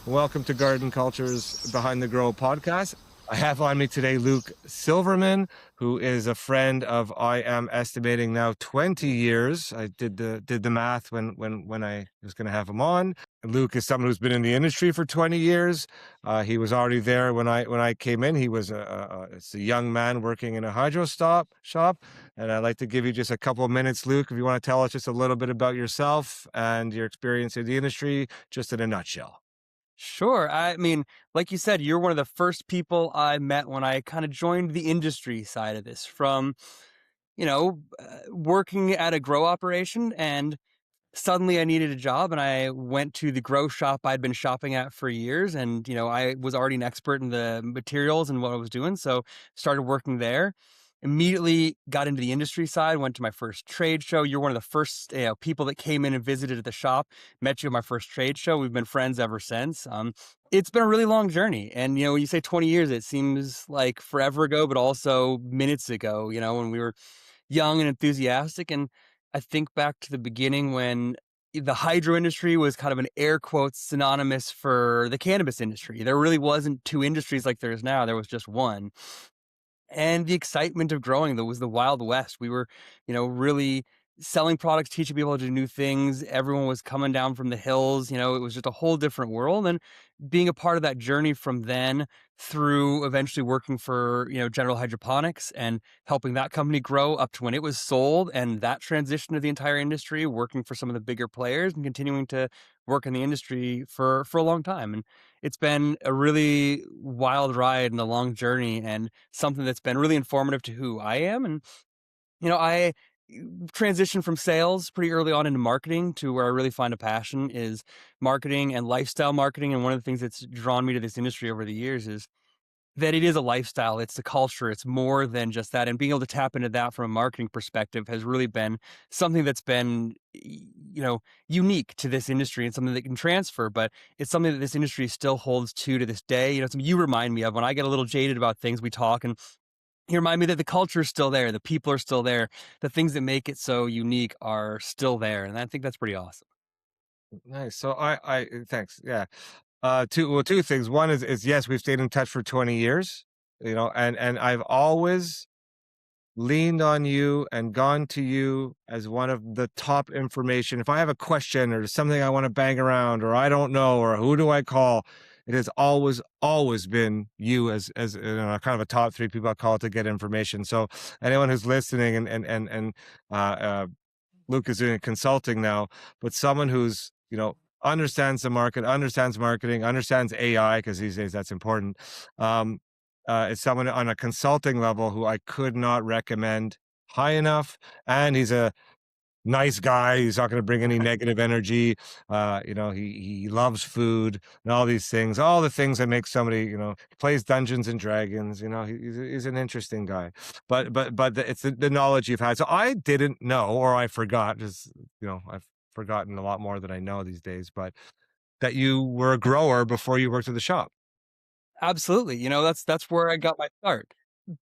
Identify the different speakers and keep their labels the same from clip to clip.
Speaker 1: Welcome to Garden Culture's Behind the Grow podcast. I have on me today Luke Silverman, who is a friend of, I am estimating now, 20 years. I did the math when I was going to have him on. Luke is someone who's been in the industry for 20 years. He was already there when I came in. He was it's a young man working in a shop. And I'd like to give you just a couple of minutes, Luke, if you want to tell us just a little bit about yourself and your experience in the industry, just in a nutshell.
Speaker 2: Sure. I mean, like you said, you're one of the first people I met when I kind of joined the industry side of this from, working at a grow operation. And suddenly I needed a job and I went to the grow shop I'd been shopping at for years. And, I was already an expert in the materials and what I was doing. So started working there. Immediately got into the industry side, went to my first trade show. You're one of the first people that came in and visited at the shop. Met you at my first trade show. We've been friends ever since. It's been a really long journey. And, when you say 20 years, it seems like forever ago, but also minutes ago, when we were young and enthusiastic. And I think back to the beginning when the hydro industry was kind of an air quotes synonymous for the cannabis industry. There really wasn't two industries like there is now. There was just one. And the excitement of growing that was the Wild West. We were, really selling products, teaching people to do new things. Everyone was coming down from the hills. It was just a whole different world. And being a part of that journey from then through eventually working for, General Hydroponics and helping that company grow up to when it was sold and that transition to the entire industry, working for some of the bigger players and continuing to work in the industry for a long time. And it's been a really wild ride and a long journey and something that's been really informative to who I am. And, I transitioned from sales pretty early on into marketing to where I really find a passion is marketing and lifestyle marketing. And one of the things that's drawn me to this industry over the years is that it is a lifestyle, it's a culture, it's more than just that, and being able to tap into that from a marketing perspective has really been something that's been, unique to this industry and something that can transfer, but it's something that this industry still holds to this day. Something you remind me of when I get a little jaded about things, we talk, and you remind me that the culture is still there, the people are still there, the things that make it so unique are still there, and I think that's pretty awesome.
Speaker 1: Nice. So thanks. Yeah. Two things. One is yes, we've stayed in touch for 20 years, and I've always leaned on you and gone to you as one of the top information. If I have a question or something I want to bang around or I don't know or who do I call, it has always been you as kind of a top three people I call to get information. So anyone who's listening and uh, uh, Luke is doing consulting now, but someone who's, understands the market, understands marketing, understands AI, because these days that's important. Is someone on a consulting level who I could not recommend high enough. And he's a nice guy. He's not going to bring any negative energy. He loves food and all these things, all the things that make somebody, he plays Dungeons and Dragons. He's an interesting guy. It's the knowledge you've had. So I didn't know, or I forgot, just I've forgotten a lot more than I know these days. But that you were a grower before you worked at the shop.
Speaker 2: Absolutely, that's where I got my start.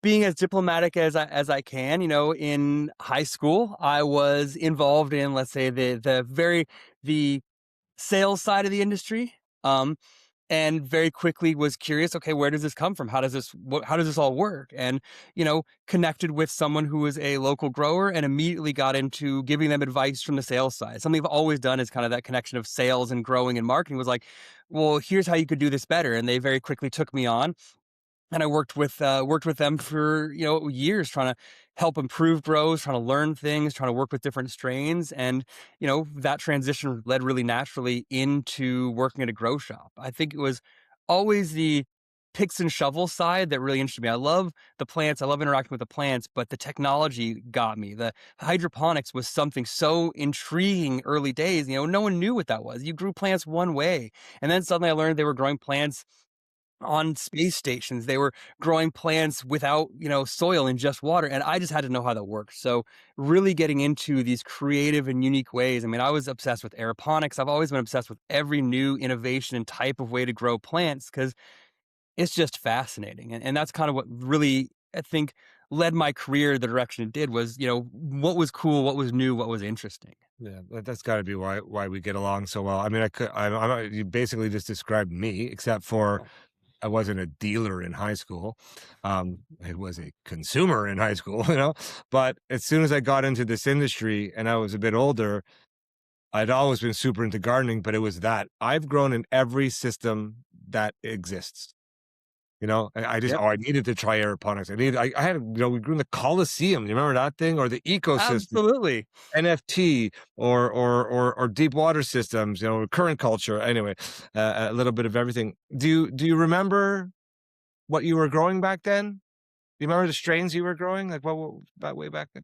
Speaker 2: Being as diplomatic as I can, in high school, I was involved in, let's say, the sales side of the industry, and very quickly was curious, okay, where does this come from? How does this all work? And, connected with someone who was a local grower and immediately got into giving them advice from the sales side. Something I've always done is kind of that connection of sales and growing and marketing was like, well, here's how you could do this better. And they very quickly took me on and I worked with them for years, trying to help improve grows, trying to learn things, trying to work with different strains, and that transition led really naturally into working at a grow shop. I think it was always the picks and shovel side that really interested me. I love the plants, I love interacting with the plants, but the technology got me. The hydroponics was something so intriguing early days. No one knew what that was. You grew plants one way, and then suddenly I learned they were growing plants on space stations. They were growing plants without, soil and just water. And I just had to know how that worked. So really getting into these creative and unique ways. I mean, I was obsessed with aeroponics. I've always been obsessed with every new innovation and type of way to grow plants because it's just fascinating. And that's kind of what really, I think, led my career the direction it did was, what was cool, what was new, what was interesting.
Speaker 1: Yeah, that's got to be why we get along so well. I mean, you basically just described me, except for I wasn't a dealer in high school. I was a consumer in high school, you know. But as soon as I got into this industry and I was a bit older, I'd always been super into gardening. But it was that I've grown in every system that exists. You know,
Speaker 2: Yep.
Speaker 1: I needed to try aeroponics. I had, we grew in the Coliseum. You remember that thing or the ecosystem?
Speaker 2: Absolutely.
Speaker 1: NFT or deep water systems, current culture. Anyway, a little bit of everything. Do you remember what you were growing back then? Do you remember the strains you were growing? Like what back way back then?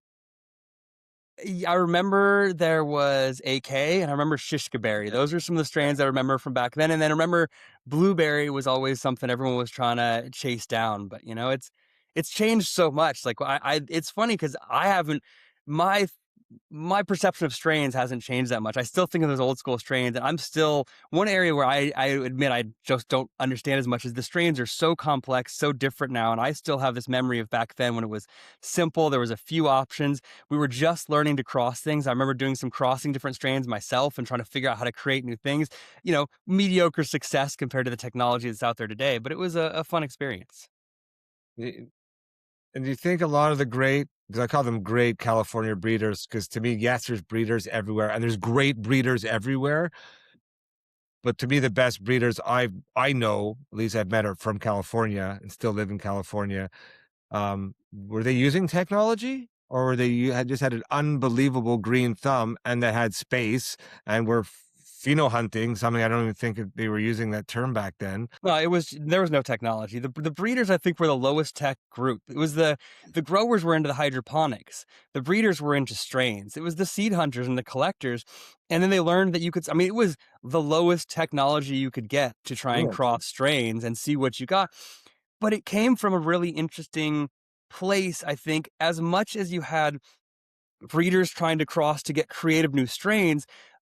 Speaker 2: I remember there was AK and I remember Shishka berry.
Speaker 1: Yeah.
Speaker 2: Those are some of the strains I remember from back then. And then I remember blueberry was always something everyone was trying to chase down. But it's changed so much. Like it's funny because I haven't my my perception of strains hasn't changed that much. I still think of those old school strains, and I'm still one area where I admit I just don't understand as much as the strains are so complex, so different now. And I still have this memory of back then when it was simple. There was a few options. We were just learning to cross things. I remember doing some crossing different strains myself and trying to figure out how to create new things. Mediocre success compared to the technology that's out there today, but it was a fun experience.
Speaker 1: Y- And do you think a lot of the great, because I call them great California breeders, because to me, yes, there's breeders everywhere, and there's great breeders everywhere. But to me, the best breeders I know, at least I've met, are from California and still live in California. Were they using technology, or were they had just had an unbelievable green thumb and they had space and were pheno hunting, something I don't even think that they were using that term back then.
Speaker 2: No, there was no technology. The breeders I think were the lowest tech group. It was the growers were into the hydroponics. The breeders were into strains. It was the seed hunters and the collectors. And then they learned that it was the lowest technology you could get to try and
Speaker 1: Really?
Speaker 2: cross strains and see what you got. But it came from a really interesting place, I think, as much as you had breeders trying to cross to get creative new strains.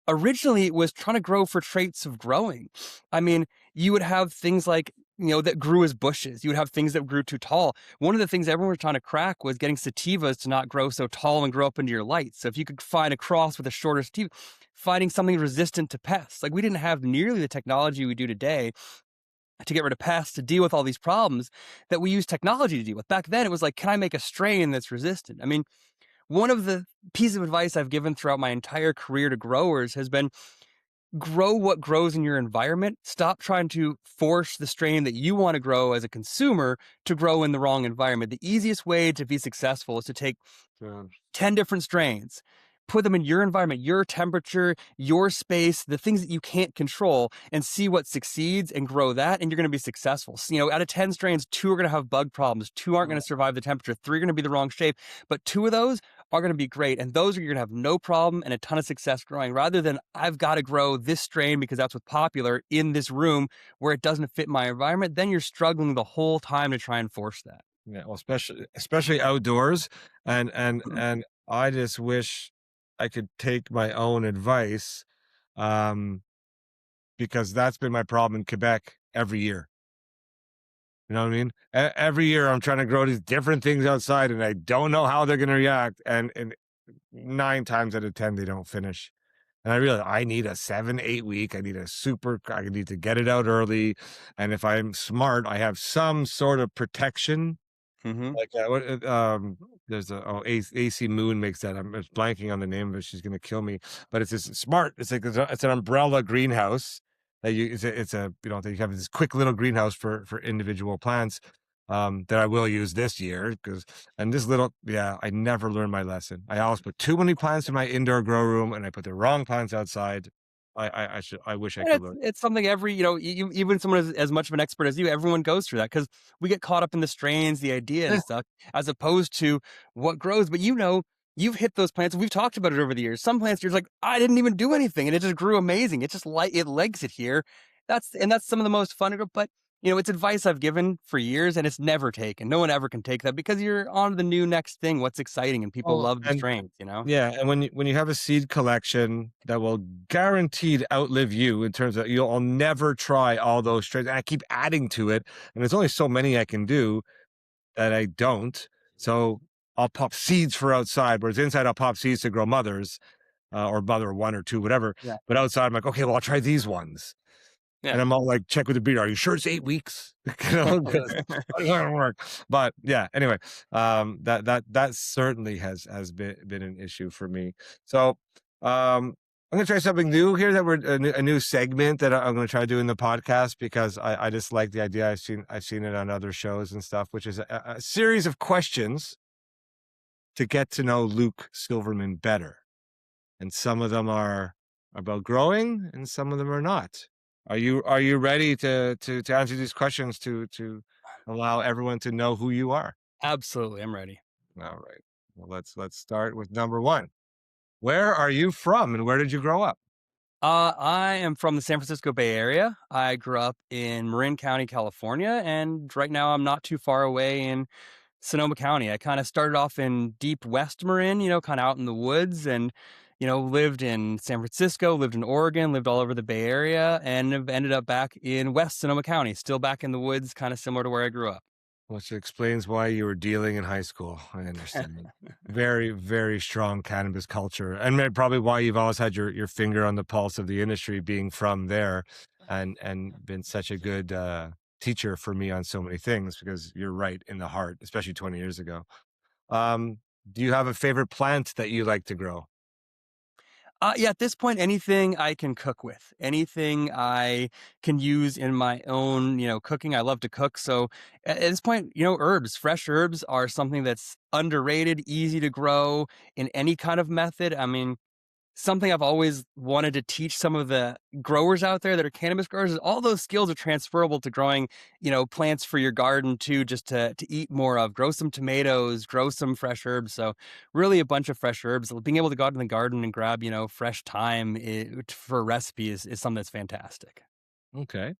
Speaker 2: Originally, it was trying to grow for traits of growing. I mean, you would have things like, that grew as bushes. You would have things that grew too tall. One of the things everyone was trying to crack was getting sativas to not grow so tall and grow up into your light. So if you could find a cross with a shorter sativa, finding something resistant to pests. Like we didn't have nearly the technology we do today to get rid of pests, to deal with all these problems that we use technology to deal with. Back then, it was like, can I make a strain that's resistant? I mean, one of the pieces of advice I've given throughout my entire career to growers has been grow what grows in your environment. Stop trying to force the strain that you want to grow as a consumer to grow in the wrong environment. The easiest way to be successful is to take
Speaker 1: Yeah.
Speaker 2: 10 different strains, put them in your environment, your temperature, your space, the things that you can't control, and see what succeeds and grow that. And you're going to be successful. So, out of 10 strains, 2 are going to have bug problems, 2 aren't going to survive the temperature, 3 are going to be the wrong shape, but 2 of those are going to be great. And those are you're going to have no problem and a ton of success growing rather than I've got to grow this strain because that's what's popular in this room where it doesn't fit my environment. Then you're struggling the whole time to try and force that.
Speaker 1: Yeah, well, especially outdoors, and I just wish I could take my own advice, um, because that's been my problem in Quebec every year. You know what I mean? Every year I'm trying to grow these different things outside, and I don't know how they're going to react, and 9 times out of 10 they don't finish. And I realize I need a 7, 8 week. I need to get it out early, and if I'm smart, I have some sort of protection.
Speaker 2: Mm-hmm.
Speaker 1: Like, there's AC Moon makes that. I'm just blanking on the name of it. She's gonna kill me. But it's this smart. It's an umbrella greenhouse that that you have this quick little greenhouse for individual plants. That I will use this year I never learned my lesson. I always put too many plants in my indoor grow room, and I put the wrong plants outside. I wish I
Speaker 2: And
Speaker 1: could
Speaker 2: it's
Speaker 1: learn.
Speaker 2: it's something every even someone as much of an expert as you, everyone goes through that because we get caught up in the strains, the idea and stuff, as opposed to what grows. But you've hit those plants. We've talked about it over the years. Some plants you're like, I didn't even do anything, and it just grew amazing. It just like it legs it here. That's some of the most fun. But it's advice I've given for years, and it's never taken. No one ever can take that because you're on to the new next thing. What's exciting, and people
Speaker 1: Oh,
Speaker 2: love the
Speaker 1: and
Speaker 2: strains. You know.
Speaker 1: yeah, and when you have a seed collection that will guaranteed outlive you in terms of I'll never try all those strains. And I keep adding to it, and there's only so many I can do that I don't. So I'll pop seeds for outside, whereas inside I'll pop seeds to grow mothers, or mother one or two, whatever.
Speaker 2: Yeah.
Speaker 1: But outside, I'm like, okay, well, I'll try these ones. And
Speaker 2: Yeah.
Speaker 1: I'm all like, check with the breeder. Are you sure it's 8 weeks? You know, 'cause it's not gonna work. But yeah, anyway, that certainly has been an issue for me. So I'm gonna try something new here that we're a new segment that I'm gonna try to do in the podcast because I just like the idea. I've seen it on other shows and stuff, which is a series of questions to get to know Luke Silverman better. And some of them are about growing and some of them are not. Are you ready to answer these questions to allow everyone to know who you are?
Speaker 2: Absolutely, I'm ready.
Speaker 1: All right. Well, let's start with number one. Where are you from and where did you grow up?
Speaker 2: I am from the San Francisco Bay Area. I grew up in Marin County, California, and right now I'm not too far away in Sonoma County. I kind of started off in deep West Marin, kind of out in the woods, and lived in San Francisco, lived in Oregon, lived all over the Bay Area, and have ended up back in West Sonoma County, still back in the woods, kind of similar to where I grew up.
Speaker 1: Which explains why you were dealing in high school. I understand. Very, very strong cannabis culture, and probably why you've always had your finger on the pulse of the industry, being from there, and been such a good teacher for me on so many things because you're right in the heart, especially 20 years ago. Um, do you have a favorite plant that you like to grow?
Speaker 2: Yeah, at this point, anything I can cook with, anything I can use in my own, cooking. I love to cook. So at this point, herbs, fresh herbs are something that's underrated, easy to grow in any kind of method. I mean, something I've always wanted to teach some of the growers out there that are cannabis growers is all those skills are transferable to growing, plants for your garden too, just to eat more of. Grow some tomatoes, grow some fresh herbs. So really a bunch of fresh herbs. Being able to go out in the garden and grab, fresh thyme for a recipe is something that's fantastic.
Speaker 1: Okay.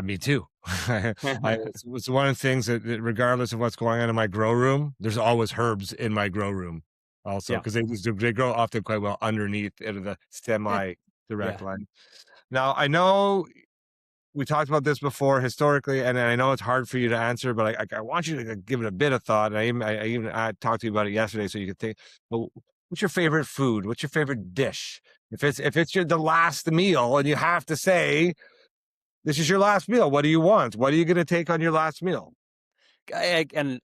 Speaker 1: Me too. It's one of the things that regardless of what's going on in my grow room, there's always herbs in my grow room also
Speaker 2: Yeah.
Speaker 1: because they grow often quite well underneath in the
Speaker 2: Eh,
Speaker 1: semi-direct
Speaker 2: Yeah.
Speaker 1: line. Now, I know we talked about this before historically, and I know it's hard for you to answer, but I want you to give it a bit of thought. I talked to you about it yesterday, so you could think. Well, what's your favorite food? What's your favorite dish? If it's the last meal, and you have to say this is your last meal, what do you want? What are you going to take on your last meal?
Speaker 2: And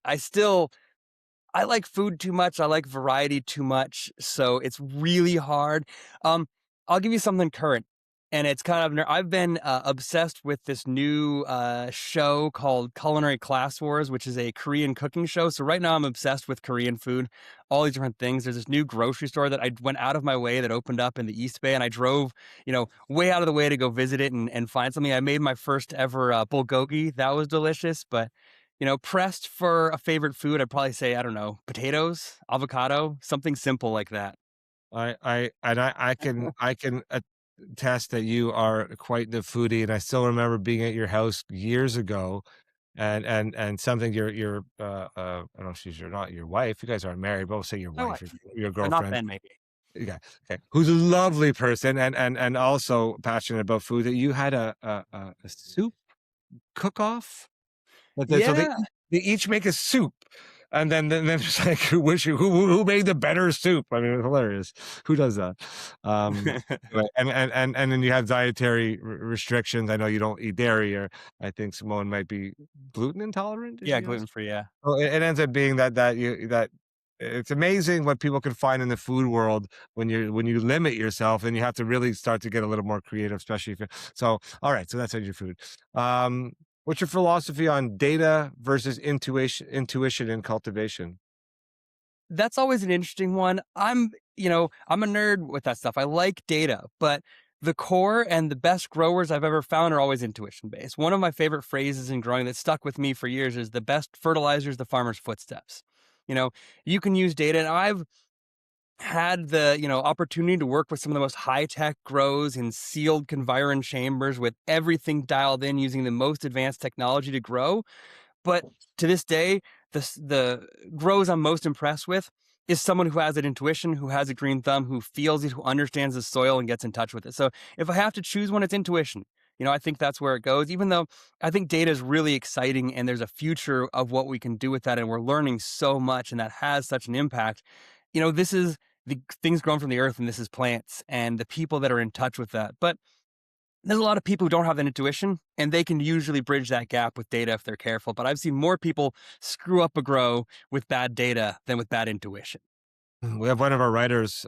Speaker 2: I like food too much. I like variety too much. So it's really hard. Um, I'll give you something current. And it's kind of, I've been obsessed with this new show called Culinary Class Wars, which is a Korean cooking show. So right now I'm obsessed with Korean food, all these different things. There's this new grocery store that I went out of my way that opened up in the East Bay. And I drove, way out of the way to go visit it and find something. I made my first ever bulgogi. That was delicious. But pressed for a favorite food, I'd probably say, I don't know, potatoes, avocado, something simple like that.
Speaker 1: I can attest that you are quite the foodie, and I still remember being at your house years ago, and something your I don't know if she's your not your wife. You guys aren't married, but we'll say your
Speaker 2: My
Speaker 1: wife,
Speaker 2: wife,
Speaker 1: your
Speaker 2: but not
Speaker 1: girlfriend.
Speaker 2: then maybe.
Speaker 1: Yeah, okay. Who's a lovely person and also passionate about food. That you had a soup cook off. So
Speaker 2: Yeah.
Speaker 1: they each make a soup, and then it's like, who made the better soup? I mean, it's hilarious. Who does that? Anyway, and then you have dietary restrictions. I know you don't eat dairy, or I think Simone might be gluten intolerant. Is
Speaker 2: Yeah,
Speaker 1: she also?
Speaker 2: gluten free, yeah.
Speaker 1: Well, it ends up being that it's amazing what people can find in the food world when you limit yourself, and you have to really start to get a little more creative, especially if you so, all right, so that's your food. What's your philosophy on data versus intuition and cultivation?
Speaker 2: That's always an interesting one. I'm a nerd with that stuff. I like data, but the core and the best growers I've ever found are always intuition based. One of my favorite phrases in growing that stuck with me for years is the best fertilizer is the farmer's footsteps. You know, you can use data, and I've had the opportunity to work with some of the most high tech grows in sealed conviron chambers with everything dialed in using the most advanced technology to grow. But to this day, the grows I'm most impressed with is someone who has an intuition, who has a green thumb, who feels it, who understands the soil and gets in touch with it. So if I have to choose one, it's intuition. I think that's where it goes, even though I think data is really exciting and there's a future of what we can do with that. And we're learning so much and that has such an impact. This is the things grown from the earth and this is plants and the people that are in touch with that. But there's a lot of people who don't have that intuition and they can usually bridge that gap with data if they're careful. But I've seen more people screw up a grow with bad data than with bad intuition.
Speaker 1: We have one of our writers,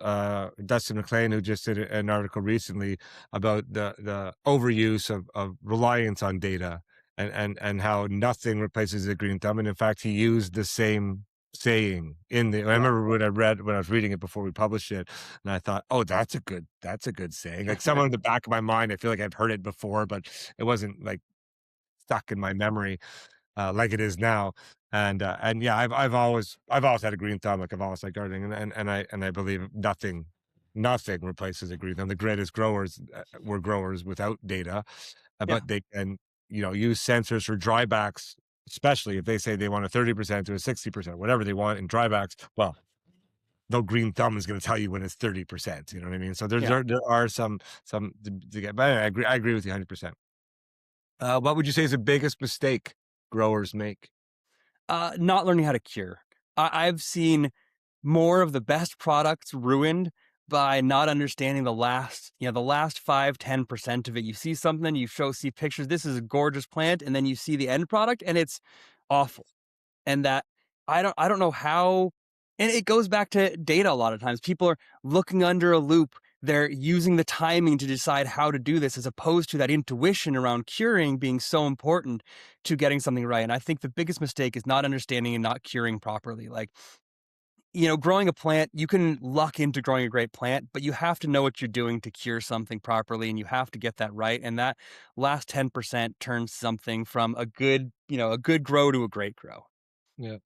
Speaker 1: Dustin McLean, who just did an article recently about the overuse of reliance on data, and how nothing replaces a green thumb. And in fact, he used the same saying in the. I
Speaker 2: Yeah.
Speaker 1: remember when I was reading it before we published it, and I thought, oh, that's a good saying. Like someone in the back of my mind, I feel like I've heard it before, but it wasn't like stuck in my memory like it is now. And yeah, I've always had a green thumb. Like I've always liked gardening, and I believe nothing replaces a green thumb. The greatest growers were growers without data,
Speaker 2: Yeah.
Speaker 1: but they can use sensors for drybacks, especially if they say they want a 30% to a 60%, whatever they want in drybacks. Well, no green thumb is going to tell you when it's 30%. You know what I mean? So
Speaker 2: Yeah.
Speaker 1: there are some to get, but anyway, I agree with you 100%. What would you say is the biggest mistake growers make?
Speaker 2: Not learning how to cure. I've seen more of the best products ruined by not understanding the last 5-10% of it. You see something, see pictures. This is a gorgeous plant, and then you see the end product, and it's awful. And that I don't know how. And it goes back to data a lot of times. People are looking under a loop. They're using the timing to decide how to do this, as opposed to that intuition around curing being so important to getting something right. And I think the biggest mistake is not understanding and not curing properly. Like, growing a plant, you can luck into growing a great plant, but you have to know what you're doing to cure something properly and you have to get that right. And that last 10% turns something from a good grow to a great grow.
Speaker 1: Yeah,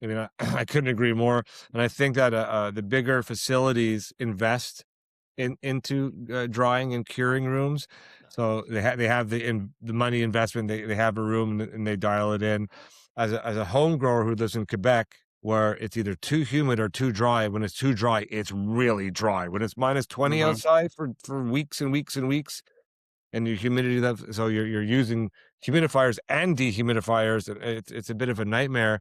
Speaker 1: I mean, I couldn't agree more. And I think that the bigger facilities invest into drying and curing rooms, so they have the money investment. They have a room and they dial it in. As a home grower who lives in Quebec, where it's either too humid or too dry. When it's too dry, it's really dry. When it's -20
Speaker 2: Hmm.
Speaker 1: outside for weeks and weeks and weeks, and your humidity level, so you're using humidifiers and dehumidifiers, and it's a bit of a nightmare.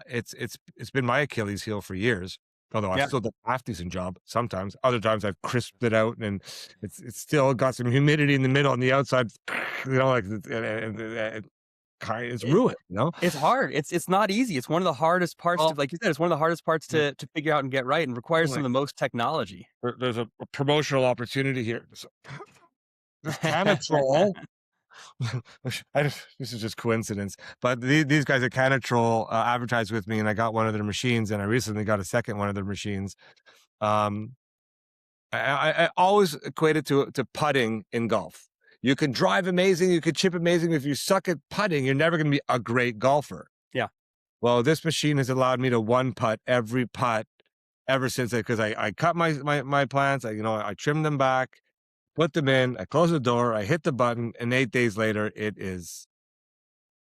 Speaker 1: It's been my Achilles heel for years, although I've
Speaker 2: Yeah.
Speaker 1: still done a half decent job sometimes. Other times I've crisped it out, and it's still got some humidity in the middle and the outside, like it's
Speaker 2: It,
Speaker 1: ruined,
Speaker 2: it's hard. It's not easy. It's one of the hardest parts to,
Speaker 1: Well,
Speaker 2: like you said, it's one of the hardest parts
Speaker 1: yeah,
Speaker 2: to figure out and get right and requires some
Speaker 1: like
Speaker 2: of the most technology.
Speaker 1: there's a promotional opportunity here. So, this Canatrol. This is just coincidence, but these guys at Canatrol advertised with me, and I got one of their machines, and I recently got a second one of their machines. Um, I always equate it to putting in golf. You can drive amazing, you can chip amazing. If you suck at putting, you're never going to be a great golfer.
Speaker 2: Yeah.
Speaker 1: Well, this machine has allowed me to one putt every putt ever since, because I cut my plants. I trimmed them back, put them in, I close the door, I hit the button, and 8 days later, it is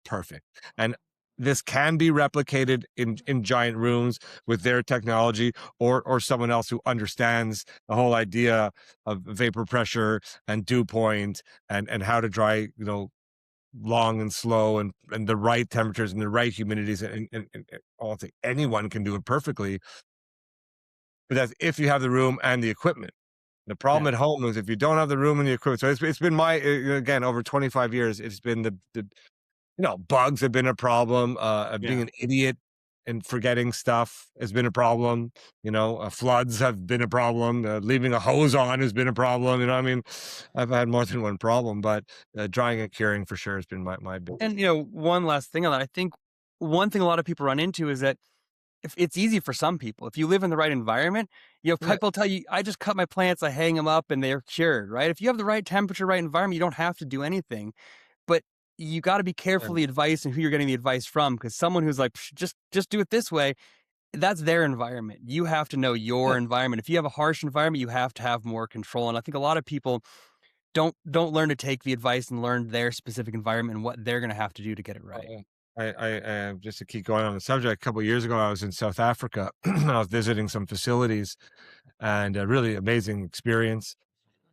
Speaker 1: perfect. And this can be replicated in giant rooms with their technology, or someone else who understands the whole idea of vapor pressure and dew point, and how to dry, long and slow, and the right temperatures and the right humidities, and I'll say anyone can do it perfectly, but that's if you have the room and the equipment. The problem
Speaker 2: Yeah.
Speaker 1: at home is if you don't have the room and the equipment. So it's been again, over 25 years, it's been bugs have been a problem. Being
Speaker 2: Yeah.
Speaker 1: an idiot and forgetting stuff has been a problem. Floods have been a problem. Leaving a hose on has been a problem. I mean, I've had more than one problem, but drying and curing for sure has been my biggest.
Speaker 2: And one last thing on that, I think one thing a lot of people run into is that if it's easy for some people, if you live in the right environment,
Speaker 1: Yeah,
Speaker 2: people tell you, I just cut my plants, I hang them up and they're cured, right? If you have the right temperature, right environment, you don't have to do anything. But you got to be careful
Speaker 1: and,
Speaker 2: the advice and who you're getting the advice from, because someone who's like, "Psh, just do it this way," that's their environment. You have to know
Speaker 1: yeah,
Speaker 2: your environment. If you have a harsh environment, you have to have more control. And I think a lot of people don't learn to take the advice and learn their specific environment and what they're going to have to do to get it right.
Speaker 1: yeah. Just to keep going on the subject, a couple of years ago, I was in South Africa. I was visiting some facilities, and a really amazing experience.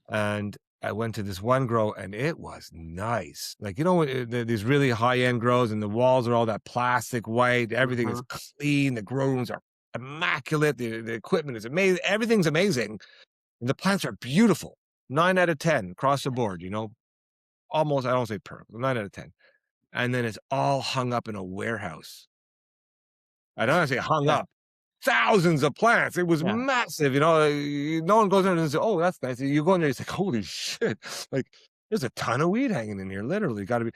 Speaker 1: And I went to this one grow and it was nice. Like, you know, these really high end grows and the walls are all that plastic white. Everything is
Speaker 2: Mhm.
Speaker 1: clean. The grow rooms are immaculate. The equipment is amazing. Everything's amazing. And the plants are beautiful. 9 out of 10 across the board, you know, almost, I don't say perfect, 9 out of 10. And then it's all hung up in a warehouse. I don't say hung
Speaker 2: Yeah,
Speaker 1: up. Thousands of plants. It was
Speaker 2: yeah.
Speaker 1: massive, you know, no one goes in and says, "Oh, that's nice." You go in there, it's like, "Holy shit." Like, there's a ton of weed hanging in here, literally, gotta be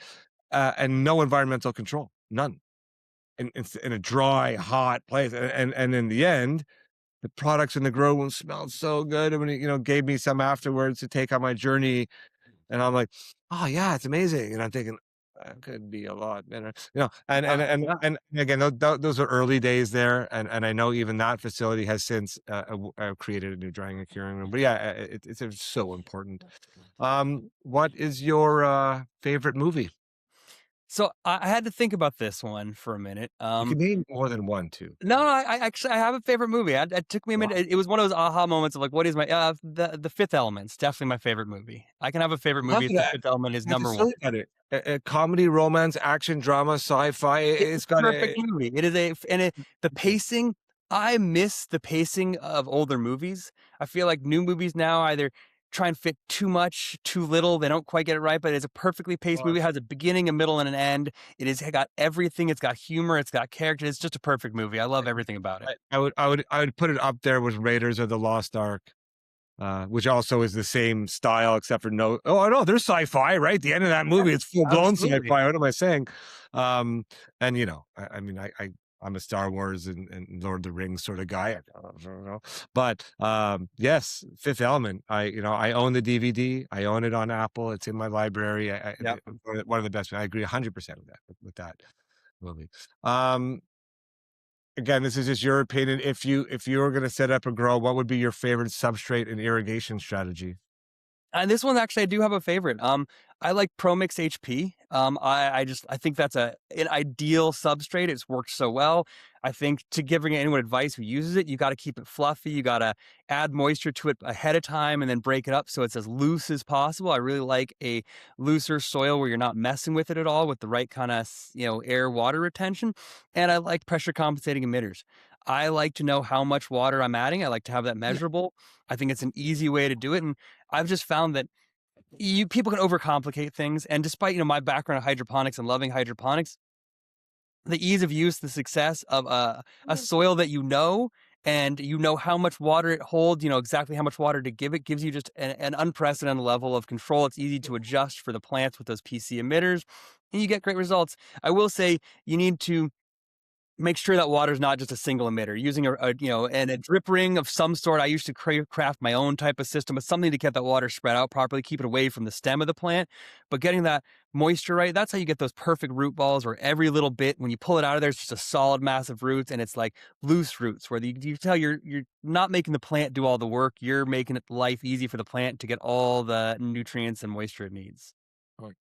Speaker 1: and no environmental control, none. In a dry, hot place, and in the end, the products in the grow room smelled so good, and when he, you know, gave me some afterwards to take on my journey, and I'm like, "Oh, yeah, it's amazing," and I'm thinking, "That could be a lot better," you know,
Speaker 2: Yeah.
Speaker 1: and again, those are early days there, and I know even that facility has since, created a new drying and curing room, but yeah, it's so important. What is your, favorite movie?
Speaker 2: So I had to think about this one for a minute.
Speaker 1: You can name more than 1 too.
Speaker 2: No, I actually I have a favorite movie. It took me a minute.
Speaker 1: Wow.
Speaker 2: It was one of those aha moments of like, what is my the Fifth Element's definitely my favorite movie. I can have a favorite
Speaker 1: Love
Speaker 2: movie if the
Speaker 1: that.
Speaker 2: Fifth Element is
Speaker 1: I
Speaker 2: number
Speaker 1: just
Speaker 2: one.
Speaker 1: look at it. Comedy, romance, action, drama, sci-fi,
Speaker 2: It's
Speaker 1: it's
Speaker 2: a
Speaker 1: got
Speaker 2: perfect
Speaker 1: a
Speaker 2: movie. It is the pacing. I miss the pacing of older movies. I feel like new movies now either try and fit too much, too little. They don't quite get it right, but it's a perfectly paced movie. It has a beginning, a middle, and an end. It has got everything. It's got humor. It's got character. It's just a perfect movie. I love everything about it.
Speaker 1: I would put it up there with Raiders of the Lost Ark, which also is the same style except for no oh, no, there's sci-fi, right? The end of that
Speaker 2: Yeah,
Speaker 1: movie, it's full-blown
Speaker 2: absolutely.
Speaker 1: sci-fi, what am I saying? And, you know, I mean, I'm a Star Wars and Lord of the Rings sort of guy, I don't know, but, yes, Fifth Element, you know, I own the DVD, I own it on Apple, it's in my library,
Speaker 2: Yeah.
Speaker 1: one of the best, I agree 100% with that with that movie. Um Again, this is just your opinion. If you were gonna set up a grow, what would be your favorite substrate and irrigation strategy?
Speaker 2: And this one actually I do have a favorite. I like ProMix HP. I think that's an ideal substrate. It's worked so well. I think to giving anyone advice who uses it, you got to keep it fluffy. You got to add moisture to it ahead of time and then break it up so it's as loose as possible. I really like a looser soil where you're not messing with it at all with the right kind of air water retention. And I like pressure compensating emitters. I like to know how much water I'm adding. I like to have that
Speaker 1: Yeah,
Speaker 2: measurable. I think it's an easy way to do it. And I've just found that you people can overcomplicate things, and despite, my background in hydroponics and loving hydroponics, the ease of use, the success of a soil that and you know how much water it holds, you know exactly how much water to give it, gives you just an unprecedented level of control. It's easy to adjust for the plants with those PC emitters, and you get great results. I will say you need to make sure that water is not just a single emitter. Using and a drip ring of some sort. I used to craft my own type of system, but something to get that water spread out properly, keep it away from the stem of the plant. But getting that moisture right, that's how you get those perfect root balls where every little bit, when you pull it out of there, it's just a solid mass of roots, and it's like loose roots where you tell you're not making the plant do all the work. You're making it life easy for the plant to get all the nutrients and moisture it needs.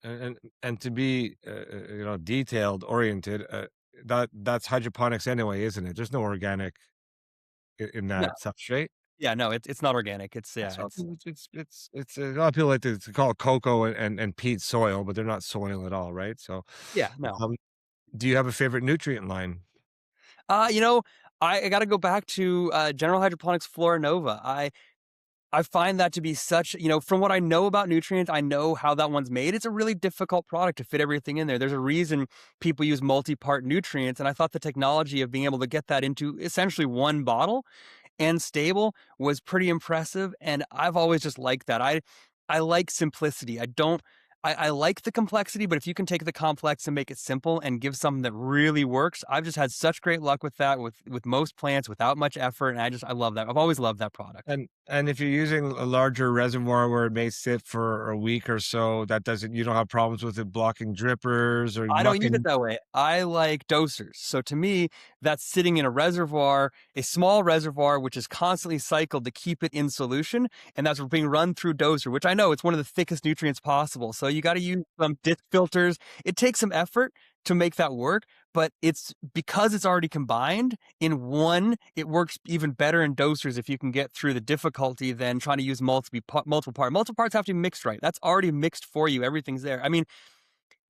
Speaker 1: and to be, you know, detailed oriented, that's hydroponics anyway, isn't it? There's no organic in
Speaker 2: No,
Speaker 1: that substrate.
Speaker 2: yeah, no, it's not organic. It's yeah,
Speaker 1: So
Speaker 2: it's
Speaker 1: a lot of people like to call it cocoa and peat soil, but they're not soil at all, right? So,
Speaker 2: yeah, no.
Speaker 1: um, do you have a favorite nutrient line?
Speaker 2: Uh, you know, I got to go back to General Hydroponics Flora Nova. I find that to be such, from what I know about nutrients, I know how that one's made. It's a really difficult product to fit everything in there. There's a reason people use multi-part nutrients, and I thought the technology of being able to get that into essentially one bottle and stable was pretty impressive. And I've always just liked that. I like simplicity. I like the complexity, but if you can take the complex and make it simple and give something that really works, I've just had such great luck with that with most plants without much effort. And I love that. I've always loved that product.
Speaker 1: And if you're using a larger reservoir where it may sit for a week or so, that doesn't you don't have problems with it blocking drippers or
Speaker 2: I don't use it
Speaker 1: mucking.
Speaker 2: that way. I like dosers. So to me, that's sitting in a reservoir, a small reservoir, which is constantly cycled to keep it in solution. And that's being run through doser, which I know it's one of the thickest nutrients possible. So you got to use some disc filters. It takes some effort. to make that work, but it's because it's already combined in one, it works even better in dosers if you can get through the difficulty than trying to use multiple parts. Multiple parts have to be mixed right. That's already mixed for you. Everything's there. I mean,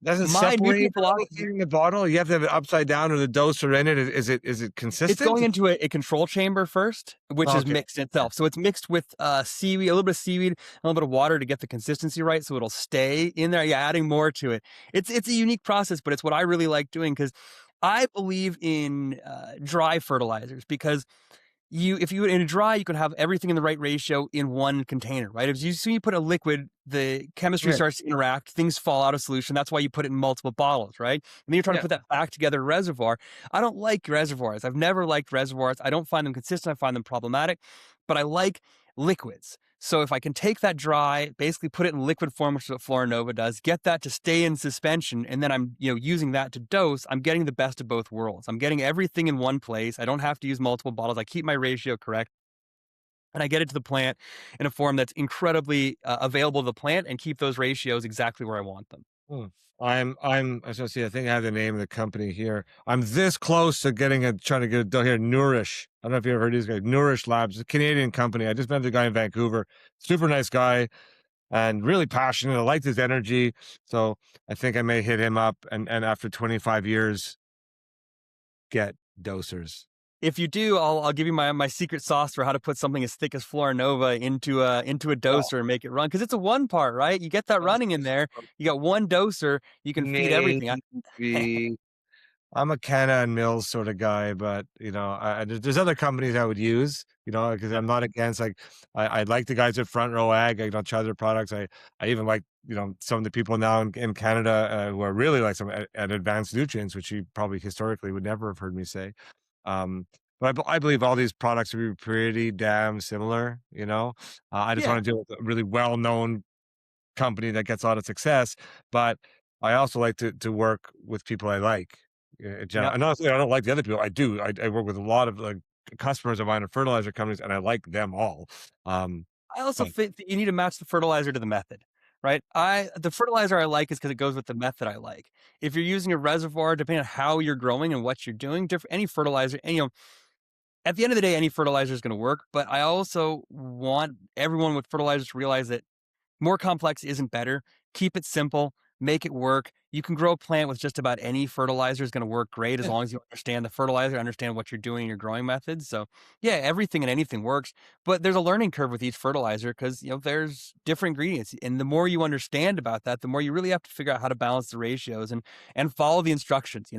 Speaker 1: Does it
Speaker 2: my nutrient
Speaker 1: separate
Speaker 2: philosophy,
Speaker 1: anything in the bottle? You have to have it upside down or the doser in it. Is it
Speaker 2: it's
Speaker 1: consistent?
Speaker 2: going into a control chamber first, which is
Speaker 1: Okay.
Speaker 2: mixed
Speaker 1: Okay.
Speaker 2: itself. So it's mixed with seaweed, a little bit of seaweed, a little bit of water to get the consistency right, so it'll stay in there. Yeah, adding more to it. It's a unique process, but it's what I really like doing because I believe in dry fertilizers because if you in a dry, you can have everything in the right ratio in one container, right? As you soon you put a liquid, the chemistry
Speaker 1: Right.
Speaker 2: starts to interact, things fall out of solution. That's why you put it in multiple bottles, right? And then you're trying to
Speaker 1: Yeah.
Speaker 2: put that back together in a reservoir. I don't like reservoirs. I've never liked reservoirs. I don't find them consistent. I find them problematic, but I like liquids. So if I can take that dry, basically put it in liquid form, which is what Florinova does, get that to stay in suspension, and then I'm using that to dose, I'm getting the best of both worlds. I'm getting everything in one place. I don't have to use multiple bottles. I keep my ratio correct, and I get it to the plant in a form that's incredibly available to the plant and keep those ratios exactly where I want them.
Speaker 1: Hmm. I was gonna say, I think I have the name of the company here. I'm this close to trying to get it done here. Nourish. I don't know if you ever heard of these guys. Nourish Labs, a Canadian company. I just met the guy in Vancouver. Super nice guy and really passionate. I liked his energy. So I think I may hit him up and after 25 years get dosers.
Speaker 2: If you do, I'll give you my secret sauce for how to put something as thick as Florinova into a
Speaker 1: Well,
Speaker 2: doser and make it run because it's a one part, right? You get that
Speaker 1: that's
Speaker 2: running in there. You got one doser. You can feed everything.
Speaker 1: maybe I'm a Canna and Mills sort of guy, but there's other companies I would use, because I'm not against I like the guys at Front Row Ag, try their products. I even like some of the people now in Canada who are really like some at Advanced Nutrients, which you probably historically would never have heard me say. But I believe all these products would be pretty damn similar. I just
Speaker 2: Yeah.
Speaker 1: want to deal with a really well known company that gets a lot of success, but I also like to work with people I like, in general.
Speaker 2: Yep.
Speaker 1: And honestly, I don't like the other people. I do. I work with a lot of like customers of mine at fertilizer companies, and I like them all. Um,
Speaker 2: I also
Speaker 1: but
Speaker 2: think that you need to match the fertilizer to the method, right? The fertilizer I like is because it goes with the method I like. If you're using a reservoir, depending on how you're growing and what you're doing, different any fertilizer, and at the end of the day, any fertilizer is going to work. But I also want everyone with fertilizers to realize that more complex isn't better. Keep it simple, make it work. You can grow a plant with just about any fertilizer is going to work great as
Speaker 1: yeah.
Speaker 2: long as you understand the fertilizer, understand what you're doing in your growing methods. So, yeah, everything and anything works, but there's a learning curve with each fertilizer because, there's different ingredients. And the more you understand about that, the more you really have to figure out how to balance the ratios and follow the instructions.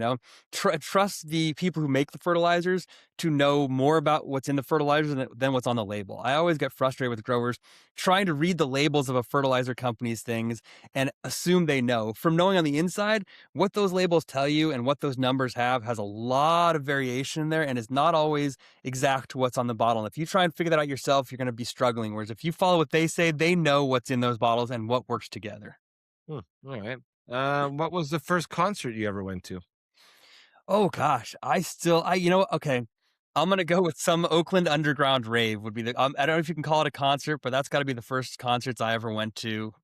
Speaker 2: Trust the people who make the fertilizers to know more about what's in the fertilizer than what's on the label. I always get frustrated with growers trying to read the labels of a fertilizer company's things and assume they know. From knowing on the inside, what those labels tell you and what those numbers have has a lot of variation in there and is not always exact to what's on the bottle. And if you try and figure that out yourself, you're going to be struggling. Whereas if you follow what they say, they know what's in those bottles and what works together.
Speaker 1: All right. What was the first concert you ever went to?
Speaker 2: Oh gosh, okay. I'm gonna go with some Oakland underground rave would be I don't know if you can call it a concert, but that's got to be the first concerts I ever went to.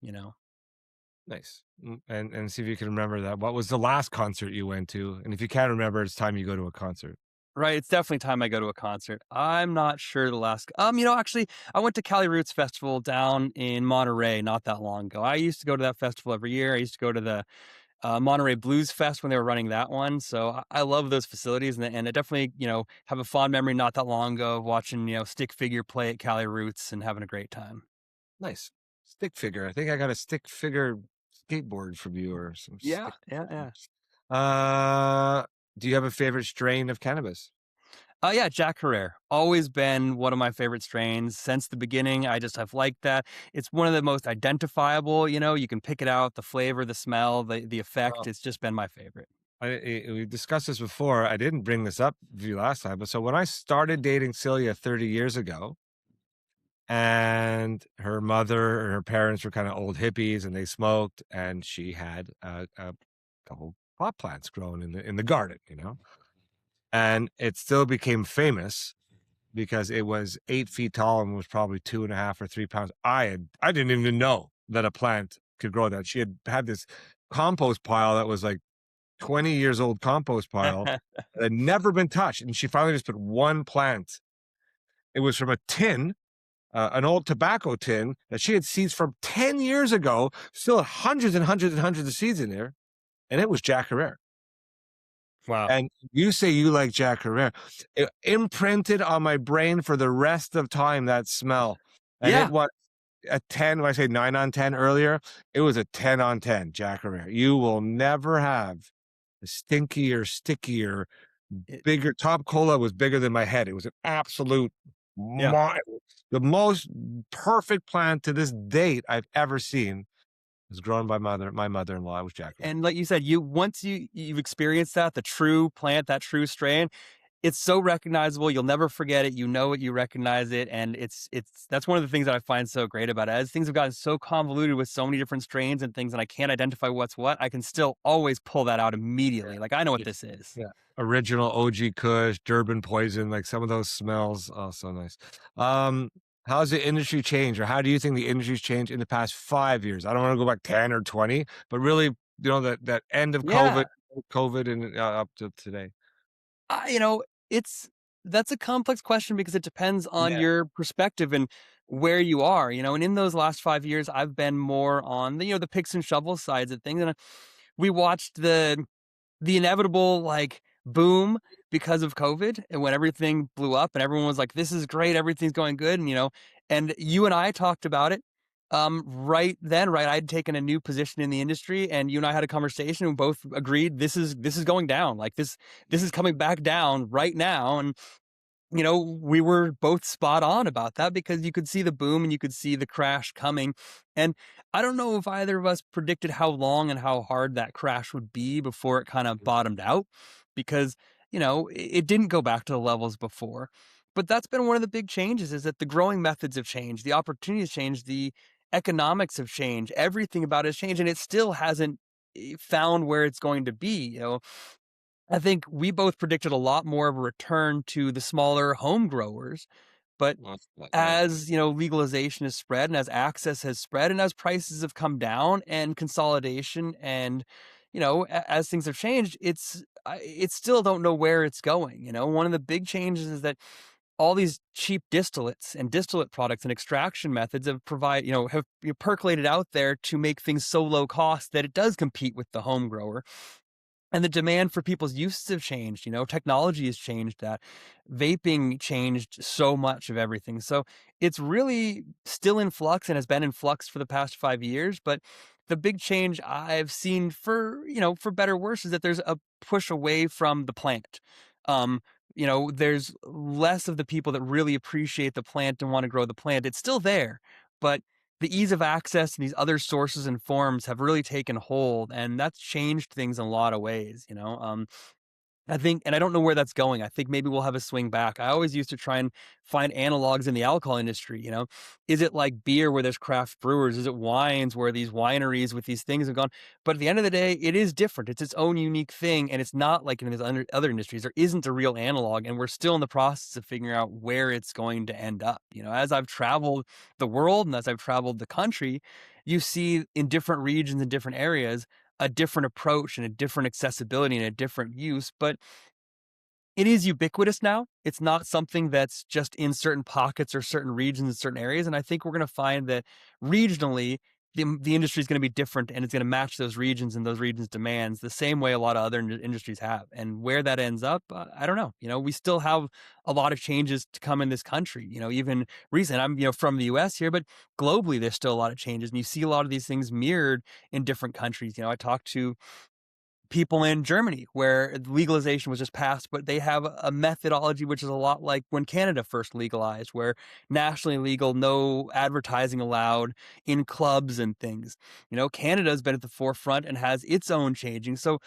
Speaker 1: Nice. And see if you can remember that. What was the last concert you went to? And if you can't remember, it's time you go to a concert.
Speaker 2: Right, it's definitely time I go to a concert. I'm not sure the last actually, I went to Cali Roots Festival down in Monterey not that long ago. I used to go to that festival every year. I used to go to the Monterey Blues Fest when they were running that one. So I love those facilities, and I definitely have a fond memory not that long ago of watching Stick Figure play at Cali Roots and having a great time.
Speaker 1: Nice. Stick figure. I think I got a stick figure skateboard from you or some
Speaker 2: Yeah,
Speaker 1: stick
Speaker 2: yeah, yeah.
Speaker 1: figures. Uh, do you have a favorite strain of cannabis?
Speaker 2: Yeah, Jack Herrera. Always been one of my favorite strains since the beginning. I've liked that. It's one of the most identifiable, you can pick it out, the flavor, the smell, the effect.
Speaker 1: Well,
Speaker 2: It's just been my favorite.
Speaker 1: we discussed this before. I didn't bring this up with you last time, but so when I started dating Celia 30 years ago, and her mother and her parents were kind of old hippies and they smoked, and she had a couple pot plants growing in the garden, and it still became famous because it was 8 feet tall and was probably 2.5 or 3 pounds. I didn't even know that a plant could grow that. She had this compost pile that was like 20 years old compost pile that had never been touched, and she finally just put one plant. It was from a tin, an old tobacco tin that she had seeds from 10 years ago, still had hundreds and hundreds and hundreds of seeds in there, and it was Jack Herrera.
Speaker 2: Wow.
Speaker 1: And you say you like Jack Herrera. It imprinted on my brain for the rest of time, that smell. And it
Speaker 2: Yeah.
Speaker 1: was a 10, when I say 9 on 10 earlier, it was a 10 on 10, Jack Herrera. You will never have a stinkier, stickier,
Speaker 2: It,
Speaker 1: bigger. Top Cola was bigger than my head. It was an absolute
Speaker 2: yeah.
Speaker 1: the most perfect plant to this date I've ever seen was grown by my mother-in-law. It was Jack Herrera.
Speaker 2: And like you said, once you've experienced that, the true plant, that true strain, it's so recognizable. You'll never forget it. You know it, you recognize it, and it's that's one of the things that I find so great about it. As things have gotten so convoluted with so many different strains and things, and I can't identify what's what, I can still always pull that out immediately. Like I know what
Speaker 1: Yeah.
Speaker 2: this is.
Speaker 1: Yeah. Original OG Kush, Durban Poison, like some of those smells. Oh, so nice. Um, how's the industry changed, or how do you think the industry's changed in the past 5 years? I don't want to go back 10 or 20, but really, that end of
Speaker 2: Yeah.
Speaker 1: COVID and up to today.
Speaker 2: You know, it's that's a complex question because it depends on
Speaker 1: Yeah.
Speaker 2: your perspective and where you are, and in those last 5 years, I've been more on the picks and shovels sides of things. And we watched the inevitable like boom because of COVID and when everything blew up and everyone was like, this is great, everything's going good. And you and I talked about it. Right then, right. I'd taken a new position in the industry and you and I had a conversation and both agreed this is going down. Like this is coming back down right now. And we were both spot on about that because you could see the boom and you could see the crash coming. And I don't know if either of us predicted how long and how hard that crash would be before it kind of bottomed out because, it didn't go back to the levels before. But that's been one of the big changes is that the growing methods have changed, the opportunities changed, the economics have changed, everything about it has changed, and it still hasn't found where it's going to be. I think we both predicted a lot more of a return to the smaller home growers, but
Speaker 1: Yeah.
Speaker 2: as, legalization has spread and as access has spread and as prices have come down and consolidation and, as things have changed, it still don't know where it's going. One of the big changes is that all these cheap distillates and distillate products and extraction methods have percolated out there to make things so low cost that it does compete with the home grower. And the demand for people's uses have changed. Technology has changed that. Vaping changed so much of everything. So it's really still in flux and has been in flux for the past 5 years. But the big change I've seen for better or worse is that there's a push away from the plant. Um, there's less of the people that really appreciate the plant and want to grow the plant. It's still there, but the ease of access and these other sources and forms have really taken hold, and that's changed things in a lot of ways. I think, and I don't know where that's going. I think maybe we'll have a swing back. I always used to try and find analogs in the alcohol industry. Is it like beer where there's craft brewers? Is it wines where these wineries with these things have gone? But at the end of the day, it is different. It's its own unique thing. And it's not like in these other industries. There isn't a real analog. And we're still in the process of figuring out where it's going to end up. As I've traveled the world and as I've traveled the country, you see in different regions and different areas, a different approach and a different accessibility and a different use, but it is ubiquitous now. It's not something that's just in certain pockets or certain regions and certain areas. And I think we're going to find that regionally, the industry is going to be different and it's going to match those regions and those regions' demands the same way a lot of other industries have. And where that ends up, I don't know. We still have a lot of changes to come in this country. Even recent, I'm from the U.S. here, but globally, there's still a lot of changes, and you see a lot of these things mirrored in different countries. I talked to people in Germany where legalization was just passed, but they have a methodology which is a lot like when Canada first legalized, where nationally legal, no advertising allowed in clubs and things. Canada's been at the forefront and has its own changing. So,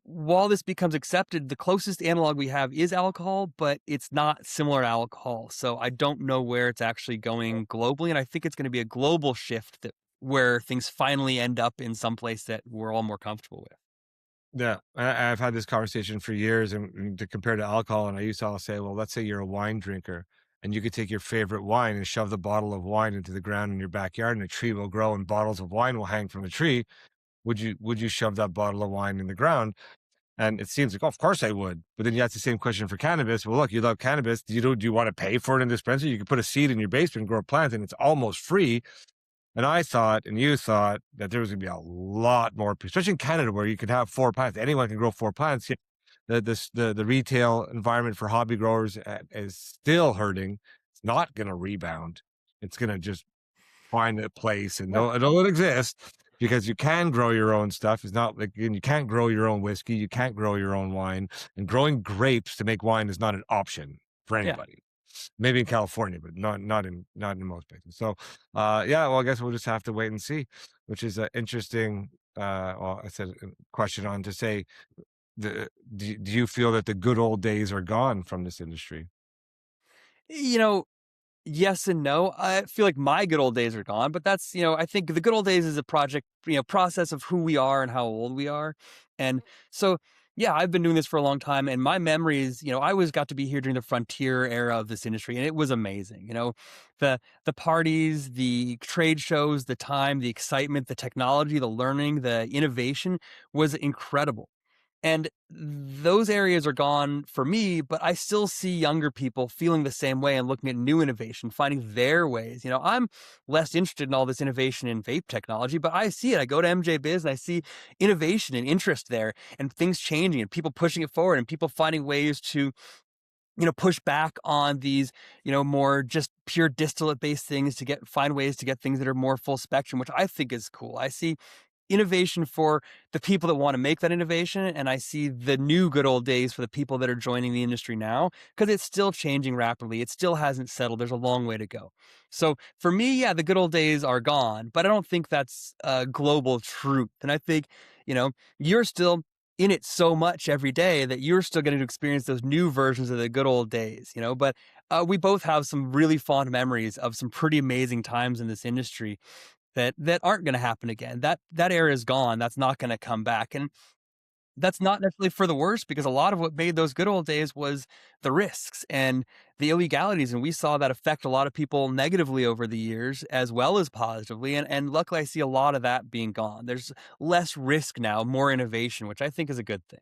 Speaker 2: while this becomes accepted, the closest analog we have is alcohol, but it's not similar to alcohol. So I don't know where it's actually going globally. And I think it's going to be a global shift where things finally end up in some place that we're all more comfortable with.
Speaker 1: Yeah, I've had this conversation for years, and to compare to alcohol, and I used to always say, well, let's say you're a wine drinker, and you could take your favorite wine and shove the bottle of wine into the ground in your backyard, and a tree will grow, and bottles of wine will hang from the tree. Would you shove that bottle of wine in the ground? And it seems like, oh, of course I would. But then you ask the same question for cannabis. Well, look, you love cannabis. Do you want to pay for it in the dispensary? You can put a seed in your basement and grow a plant, and it's almost free. And I thought, and you thought, that there was going to be a lot more, especially in Canada, where you can have 4 plants. Anyone can grow 4 plants. The retail environment for hobby growers is still hurting. It's not going to rebound. It's going to just find a place, and
Speaker 2: Yeah,
Speaker 1: it'll exist because you can grow your own stuff. It's not like, and you can't grow your own whiskey, you can't grow your own wine, and growing grapes to make wine is not an option for
Speaker 2: yeah.
Speaker 1: anybody. Maybe in California, but not in most places. So, yeah, well, I guess we'll just have to wait and see, which is an interesting. Well, I said question on to say, do you feel that the good old days are gone from this industry?
Speaker 2: You know, yes and no. I feel like my good old days are gone, but that's, I think the good old days is a project, process of who we are and how old we are. And so, yeah, I've been doing this for a long time, and my memories, I always got to be here during the frontier era of this industry, and it was amazing. The parties, the trade shows, the time, the excitement, the technology, the learning, the innovation was incredible. And those areas are gone for me, but I still see younger people feeling the same way and looking at new innovation, finding their ways. I'm less interested in all this innovation in vape technology, but I see it. I go to MJ Biz and I see innovation and interest there and things changing and people pushing it forward and people finding ways to, push back on these, more just pure distillate based things to find ways to get things that are more full spectrum, which I think is cool. I see innovation for the people that want to make that innovation. And I see the new good old days for the people that are joining the industry now, because it's still changing rapidly. It still hasn't settled. There's a long way to go. So for me, yeah, the good old days are gone, but I don't think that's a global truth. And I think, you know, you're still in it so much every day that you're still getting to experience those new versions of the good old days, but we both have some really fond memories of some pretty amazing times in this industry that aren't going to happen again. That era is gone. That's not going to come back. And that's not necessarily for the worst, because a lot of what made those good old days was the risks and the illegalities. And we saw that affect a lot of people negatively over the years as well as positively. And luckily I see a lot of that being gone. There's less risk now, more innovation, which I think is a good thing.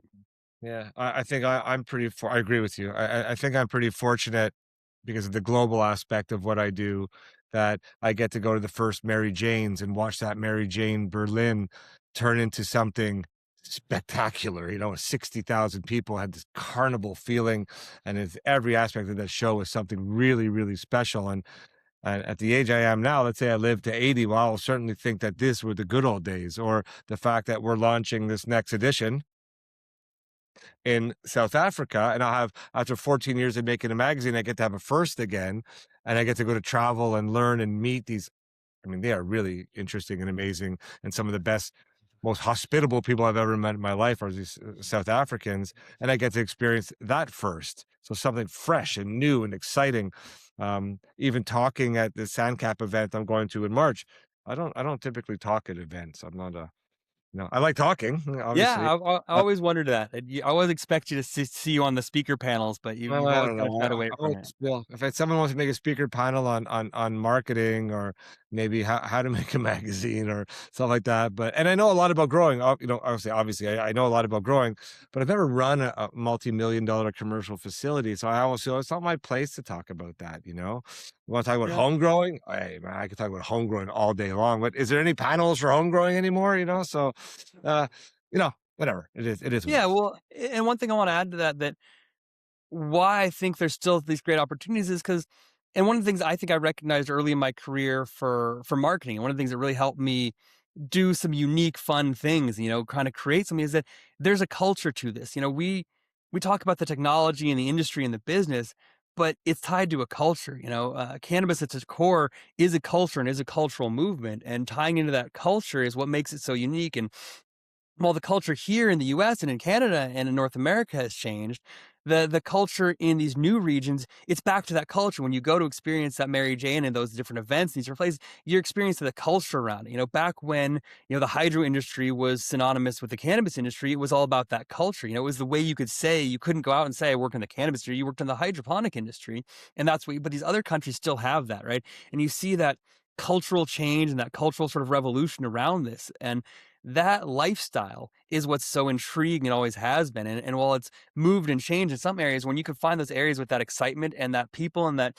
Speaker 1: Yeah, I think I'm pretty. I agree with you. I think I'm pretty fortunate because of the global aspect of what I do, that I get to go to the first Mary Jane's and watch that Mary Jane Berlin turn into something spectacular. 60,000 people had this carnival feeling, and every aspect of that show was something really, really special. And at the age I am now, let's say I live to 80, well, I'll certainly think that this were the good old days, or the fact that we're launching this next edition in South Africa, and I'll have, after 14 years of making a magazine, I get to have a first again, and I get to go to travel and learn and meet these. I mean, they are really interesting and amazing, and some of the best, most hospitable people I've ever met in my life are these South Africans, and I get to experience that first. So something fresh and new and exciting. Even talking at the Sandcap event I'm going to in March, I don't typically talk at events. I'm not a, I like talking,
Speaker 2: Yeah,
Speaker 1: obviously.
Speaker 2: I always wondered that. I always expect you to see you on the speaker panels, but you've
Speaker 1: Well, I
Speaker 2: always
Speaker 1: don't
Speaker 2: kind of
Speaker 1: know.
Speaker 2: shied
Speaker 1: I
Speaker 2: away from it.
Speaker 1: always feel if someone wants to make a speaker panel on marketing, or maybe how to make a magazine or stuff like that. But and I know a lot about growing. Obviously, I know a lot about growing, but I've never run a multi-million-dollar commercial facility. So I always feel it's not my place to talk about that. You want to talk about
Speaker 2: Yeah.
Speaker 1: home growing? Hey, man, I could talk about home growing all day long. But is there any panels for home growing anymore? So, uh, whatever it is. It is what it
Speaker 2: Yeah,
Speaker 1: is.
Speaker 2: well, and one thing I want to add to that why I think there's still these great opportunities is because, and one of the things I think I recognized early in my career for marketing, and one of the things that really helped me do some unique, fun things, kind of create something, is that there's a culture to this. We talk about the technology and the industry and the business, but it's tied to a culture. Cannabis at its core is a culture and is a cultural movement, and tying into that culture is what makes it so unique. And while the culture here in the US and in Canada and in North America has changed, the culture in these new regions, it's back to that culture. When you go to experience that Mary Jane and those different events, these different places, you're experiencing the culture around it. Back when, the hydro industry was synonymous with the cannabis industry, it was all about that culture. It was the way you could say, you couldn't go out and say, I work in the cannabis industry, you worked in the hydroponic industry. And that's what, but these other countries still have that, right? And you see that cultural change and that cultural sort of revolution around this. And that lifestyle is what's so intriguing and always has been. And while it's moved and changed in some areas, when you can find those areas with that excitement and that people and that,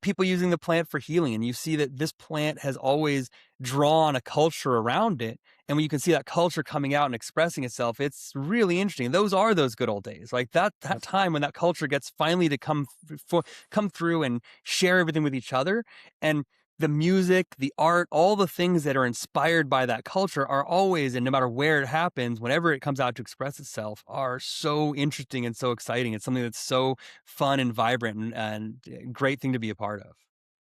Speaker 2: people using the plant for healing, and you see that this plant has always drawn a culture around it. And when you can see that culture coming out and expressing itself, it's really interesting. Those are those good old days, like that time when that culture gets finally to come through and share everything with each other. And the music, the art, all the things that are inspired by that culture are always, and no matter where it happens, whenever it comes out to express itself, are so interesting and so exciting. It's something that's so fun and vibrant, and great thing to be a part of.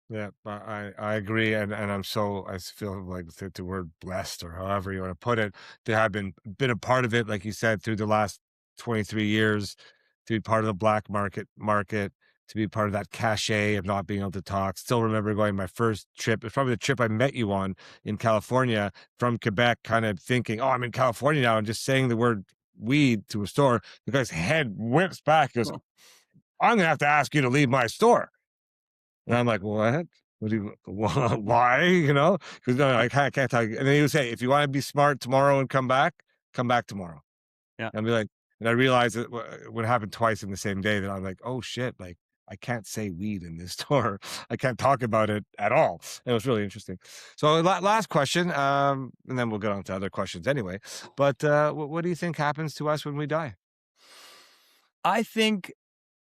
Speaker 1: Yeah, I agree, and I feel like the word blessed, or however you want to put it, to have been a part of it, like you said, through the last 23 years, to be part of the black market, to be part of that cachet of not being able to talk. Still remember going my first trip. It's probably the trip I met you on in California from Quebec, kind of thinking, oh, I'm in California now, and just saying the word weed to a store. The guy's head whips back, he goes, I'm gonna have to ask you to leave my store. And I'm like, "What? What do you why?" Because no, I can't talk. And then he would say, "If you wanna be smart tomorrow and come back tomorrow."
Speaker 2: Yeah.
Speaker 1: And I'd be like, and I realized that what happened twice in the same day, that I'm like, "Oh, shit, like, I can't say weed in this store. I can't talk about it at all." And it was really interesting. So last question, and then we'll get on to other questions anyway. But, what do you think happens to us when we die?
Speaker 2: I think,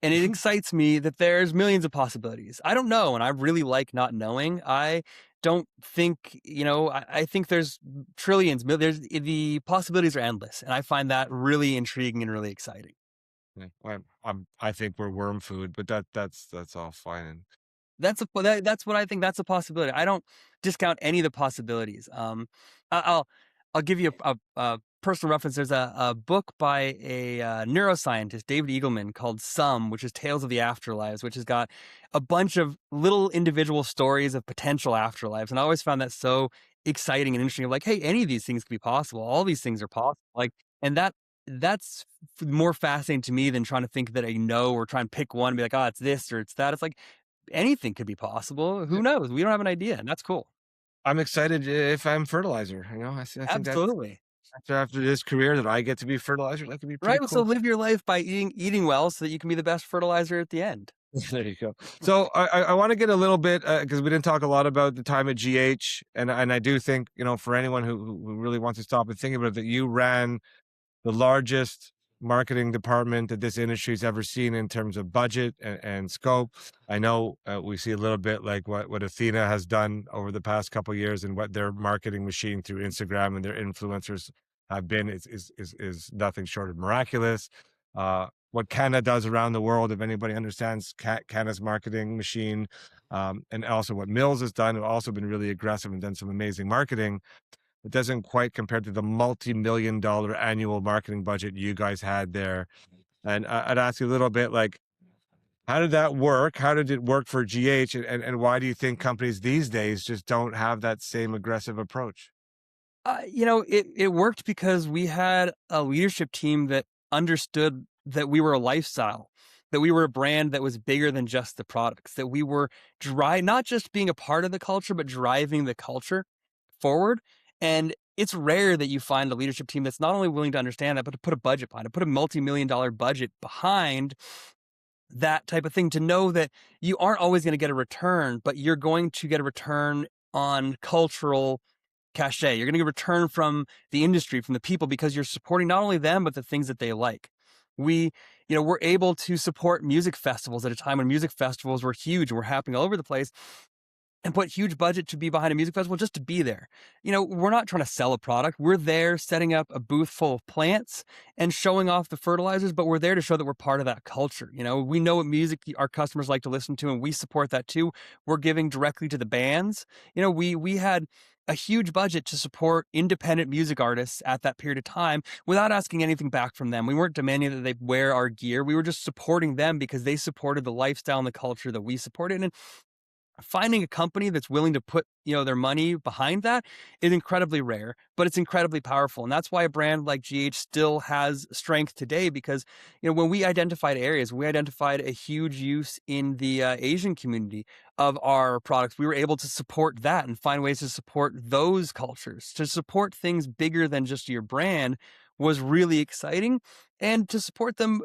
Speaker 2: and it excites me that there's millions of possibilities. I don't know, and I really like not knowing. I don't think, I think there's trillions, the possibilities are endless, and I find that really intriguing and really exciting.
Speaker 1: Yeah, I think we're worm food, but that's all fine.
Speaker 2: That's what I think. That's a possibility. I don't discount any of the possibilities. I'll give you a personal reference. There's a book by a neuroscientist, David Eagleman, called Some, which is Tales of the Afterlives, which has got a bunch of little individual stories of potential afterlives. And I always found that so exciting and interesting. Like, hey, any of these things could be possible. All these things are possible. Like, and that's more fascinating to me than trying to think that I know, or try and pick one and be like, oh, it's this or it's that. It's like anything could be possible. Who knows? We don't have an idea, and that's cool.
Speaker 1: I'm excited if I'm fertilizer, I think that's
Speaker 2: Absolutely.
Speaker 1: after this career that I get to be fertilizer, that could be pretty
Speaker 2: Right, well, so
Speaker 1: cool.
Speaker 2: live your life by eating well so that you can be the best fertilizer at the end.
Speaker 1: There you go. So I wanna get a little bit, because we didn't talk a lot about the time at GH, and I do think, for anyone who really wants to stop and think about it, that you ran the largest marketing department that this industry's ever seen in terms of budget and scope. I know we see a little bit like what Athena has done over the past couple years, and what their marketing machine through Instagram and their influencers have been is nothing short of miraculous. What Canna does around the world, if anybody understands Canna's marketing machine, and also what Mills has done, have also been really aggressive and done some amazing marketing. It doesn't quite compare to the multi-million dollar annual marketing budget you guys had there. And I'd ask you a little bit like, how did that work? How did it work for GH? And why do you think companies these days just don't have that same aggressive approach?
Speaker 2: It worked because we had a leadership team that understood that we were a lifestyle, that we were a brand that was bigger than just the products, that we were not just being a part of the culture, but driving the culture forward. And it's rare that you find a leadership team that's not only willing to understand that, but to put a budget behind it, put a multi-million dollar budget behind that type of thing, to know that you aren't always going to get a return, but you're going to get a return on cultural cachet. You're going to get a return from the industry, from the people, because you're supporting not only them, but the things that they like. We, we're able to support music festivals at a time when music festivals were huge and were happening all over the place, and put huge budget to be behind a music festival just to be there. We're not trying to sell a product. We're there setting up a booth full of plants and showing off the fertilizers, but we're there to show that we're part of that culture. We know what music our customers like to listen to, and we support that too. We're giving directly to the bands. We had a huge budget to support independent music artists at that period of time without asking anything back from them. We weren't demanding that they wear our gear. We were just supporting them because they supported the lifestyle and the culture that we supported. And finding a company that's willing to put, their money behind that is incredibly rare, but it's incredibly powerful. And that's why a brand like GH still has strength today, because, when we identified areas, we identified a huge use in the Asian community of our products. We were able to support that and find ways to support those cultures. To support things bigger than just your brand was really exciting, and to support them,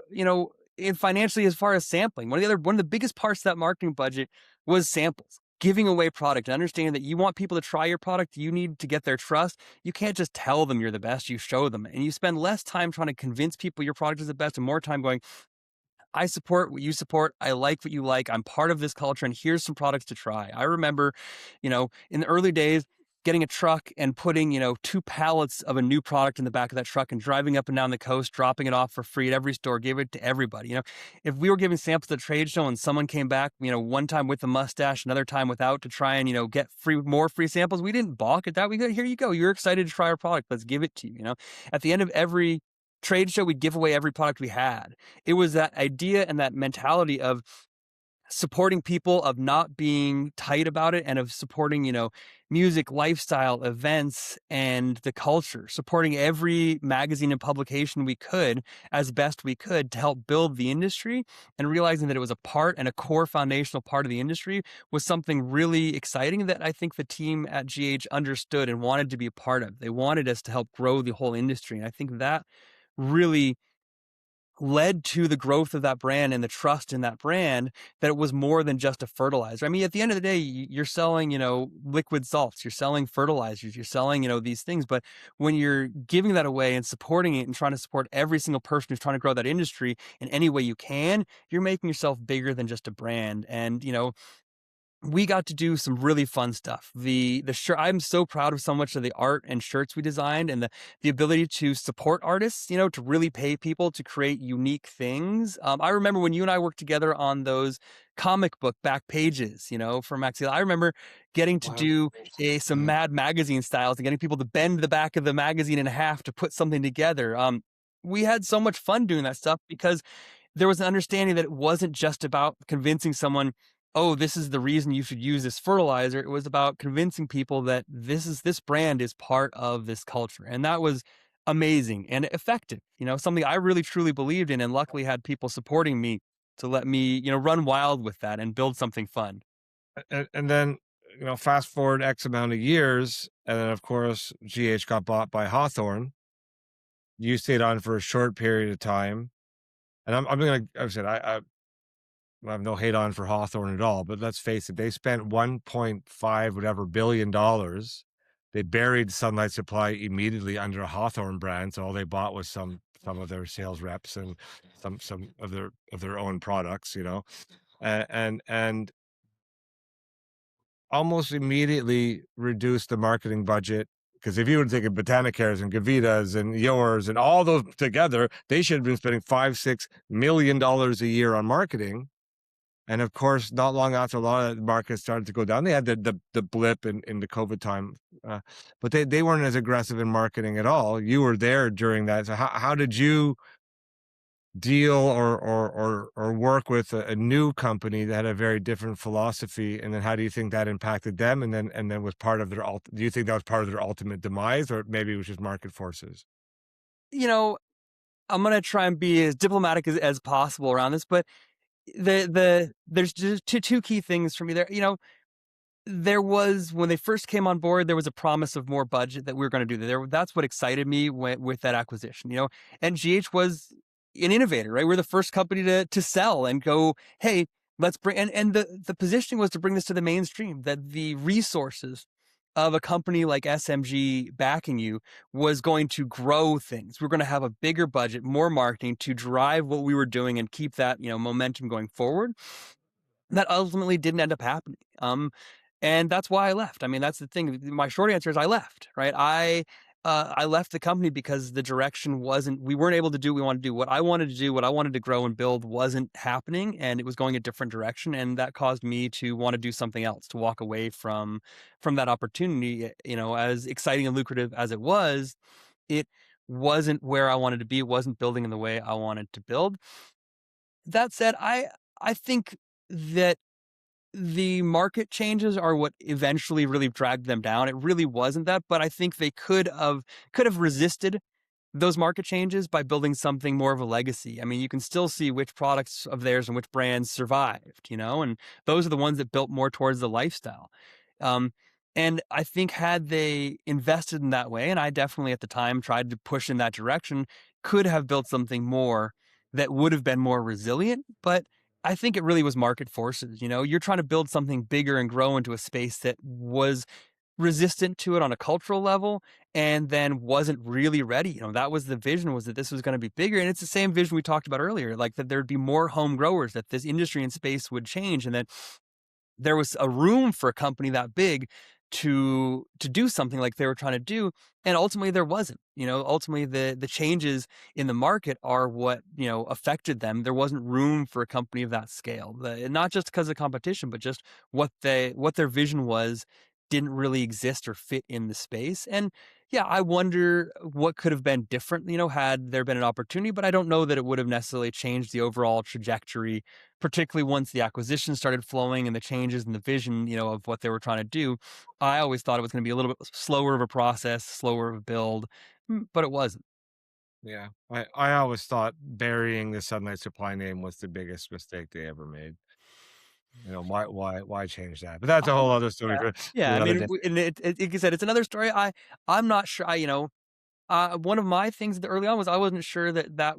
Speaker 2: in financially, as far as sampling. One of the biggest parts of that marketing budget was samples, giving away product, and understanding that you want people to try your product. You need to get their trust. You can't just tell them you're the best, you show them. And you spend less time trying to convince people your product is the best and more time going, I support what you support. I like what you like. I'm part of this culture, and here's some products to try. I remember, in the early days, getting a truck and putting, 2 pallets of a new product in the back of that truck and driving up and down the coast, dropping it off for free at every store, gave it to everybody. If we were giving samples at a trade show and someone came back, one time with a mustache, another time without, to try and, get more free samples, we didn't balk at that. We go, here you go. You're excited to try our product. Let's give it to you. At the end of every trade show, we'd give away every product we had. It was that idea and that mentality of supporting people, of not being tight about it, and of supporting, music, lifestyle, events, and the culture, supporting every magazine and publication we could as best we could to help build the industry, and realizing that it was a part and a core foundational part of the industry was something really exciting that I think the team at GH understood and wanted to be a part of. They wanted us to help grow the whole industry. And I think that really led to the growth of that brand and the trust in that brand, that it was more than just a fertilizer. I mean, at the end of the day, you're selling, liquid salts, you're selling fertilizers, you're selling, these things. But when you're giving that away and supporting it and trying to support every single person who's trying to grow that industry in any way you can, you're making yourself bigger than just a brand. And, we got to do some really fun stuff. The shirt, I'm so proud of so much of the art and shirts we designed, and the ability to support artists, to really pay people to create unique things. I remember when you and I worked together on those comic book back pages, for Maxi. I remember getting to
Speaker 1: Wow.
Speaker 2: do some Mad Magazine styles and getting people to bend the back of the magazine in half to put something together. We had so much fun doing that stuff because there was an understanding that it wasn't just about convincing someone, oh, this is the reason you should use this fertilizer. It was about convincing people that this brand is part of this culture. And that was amazing and effective, something I really truly believed in, and luckily had people supporting me to let me, run wild with that and build something fun.
Speaker 1: And then, fast forward X amount of years, and then of course GH got bought by Hawthorne. You stayed on for a short period of time, and I'm gonna. I said I have no hate on for Hawthorne at all, but let's face it, they spent 1.5 whatever $billion. They buried Sunlight Supply immediately under a Hawthorne brand, so all they bought was some of their sales reps and some of their own products, and almost immediately reduced the marketing budget. Because if you were taking Botanicares and Gavitas and yours and all those together, they should have been spending $5-6 million a year on marketing. And of course, not long after a lot of the markets started to go down, they had the blip in the COVID time, but they weren't as aggressive in marketing at all. You were there during that. So how did you deal or work with a new company that had a very different philosophy? And then how do you think that impacted them? And then was part of their do you think that was part of their ultimate demise, or maybe it was just market forces?
Speaker 2: You know, I'm gonna try and be as diplomatic as possible around this, but there's just two key things for me there. There was, when they first came on board, there was a promise of more budget that we were going to do that's what excited me with that acquisition, and GH was an innovator, right? We're the first company to sell and go, hey, let's bring, and the positioning was to bring this to the mainstream, that the resources of a company like SMG backing you was going to grow things. We're going to have a bigger budget, more marketing to drive what we were doing and keep that, momentum going forward. That ultimately didn't end up happening. And that's why I left. I mean, that's the thing. My short answer is I left, right? I left the company because the direction wasn't, we weren't able to do what we wanted to do. What I wanted to do, what I wanted to grow and build wasn't happening, and it was going a different direction. And that caused me to want to do something else, to walk away from that opportunity. As exciting and lucrative as it wasn't where I wanted to be. It wasn't building in the way I wanted to build. That said, I think that the market changes are what eventually really dragged them down. It really wasn't that, but I think they could have resisted those market changes by building something more of a legacy. I mean, you can still see which products of theirs and which brands survived, and those are the ones that built more towards the lifestyle. Um, and I think had they invested in that way, and I definitely at the time tried to push in that direction, could have built something more that would have been more resilient. But I think it really was market forces. You're trying to build something bigger and grow into a space that was resistant to it on a cultural level and then wasn't really ready. That was the vision, was that this was going to be bigger. And it's the same vision we talked about earlier, like that there'd be more home growers, that this industry and space would change, and that there was a room for a company that big to do something like they were trying to do. And ultimately there wasn't. Ultimately the changes in the market are what affected them. There wasn't room for a company of that scale, not just because of competition, but just what their vision was didn't really exist or fit in the space. And yeah, I wonder what could have been different, had there been an opportunity, but I don't know that it would have necessarily changed the overall trajectory, particularly once the acquisition started flowing and the changes in the vision, of what they were trying to do. I always thought it was going to be a little bit slower of a process, slower of a build, but it wasn't.
Speaker 1: Yeah. I always thought burying the Sunlight Supply name was the biggest mistake they ever made. Why change that? But that's a whole other story
Speaker 2: Yeah.
Speaker 1: for
Speaker 2: Yeah. I
Speaker 1: another
Speaker 2: mean,
Speaker 1: day.
Speaker 2: and like you said, it's another story. I'm not sure. One of my things that early on was I wasn't sure that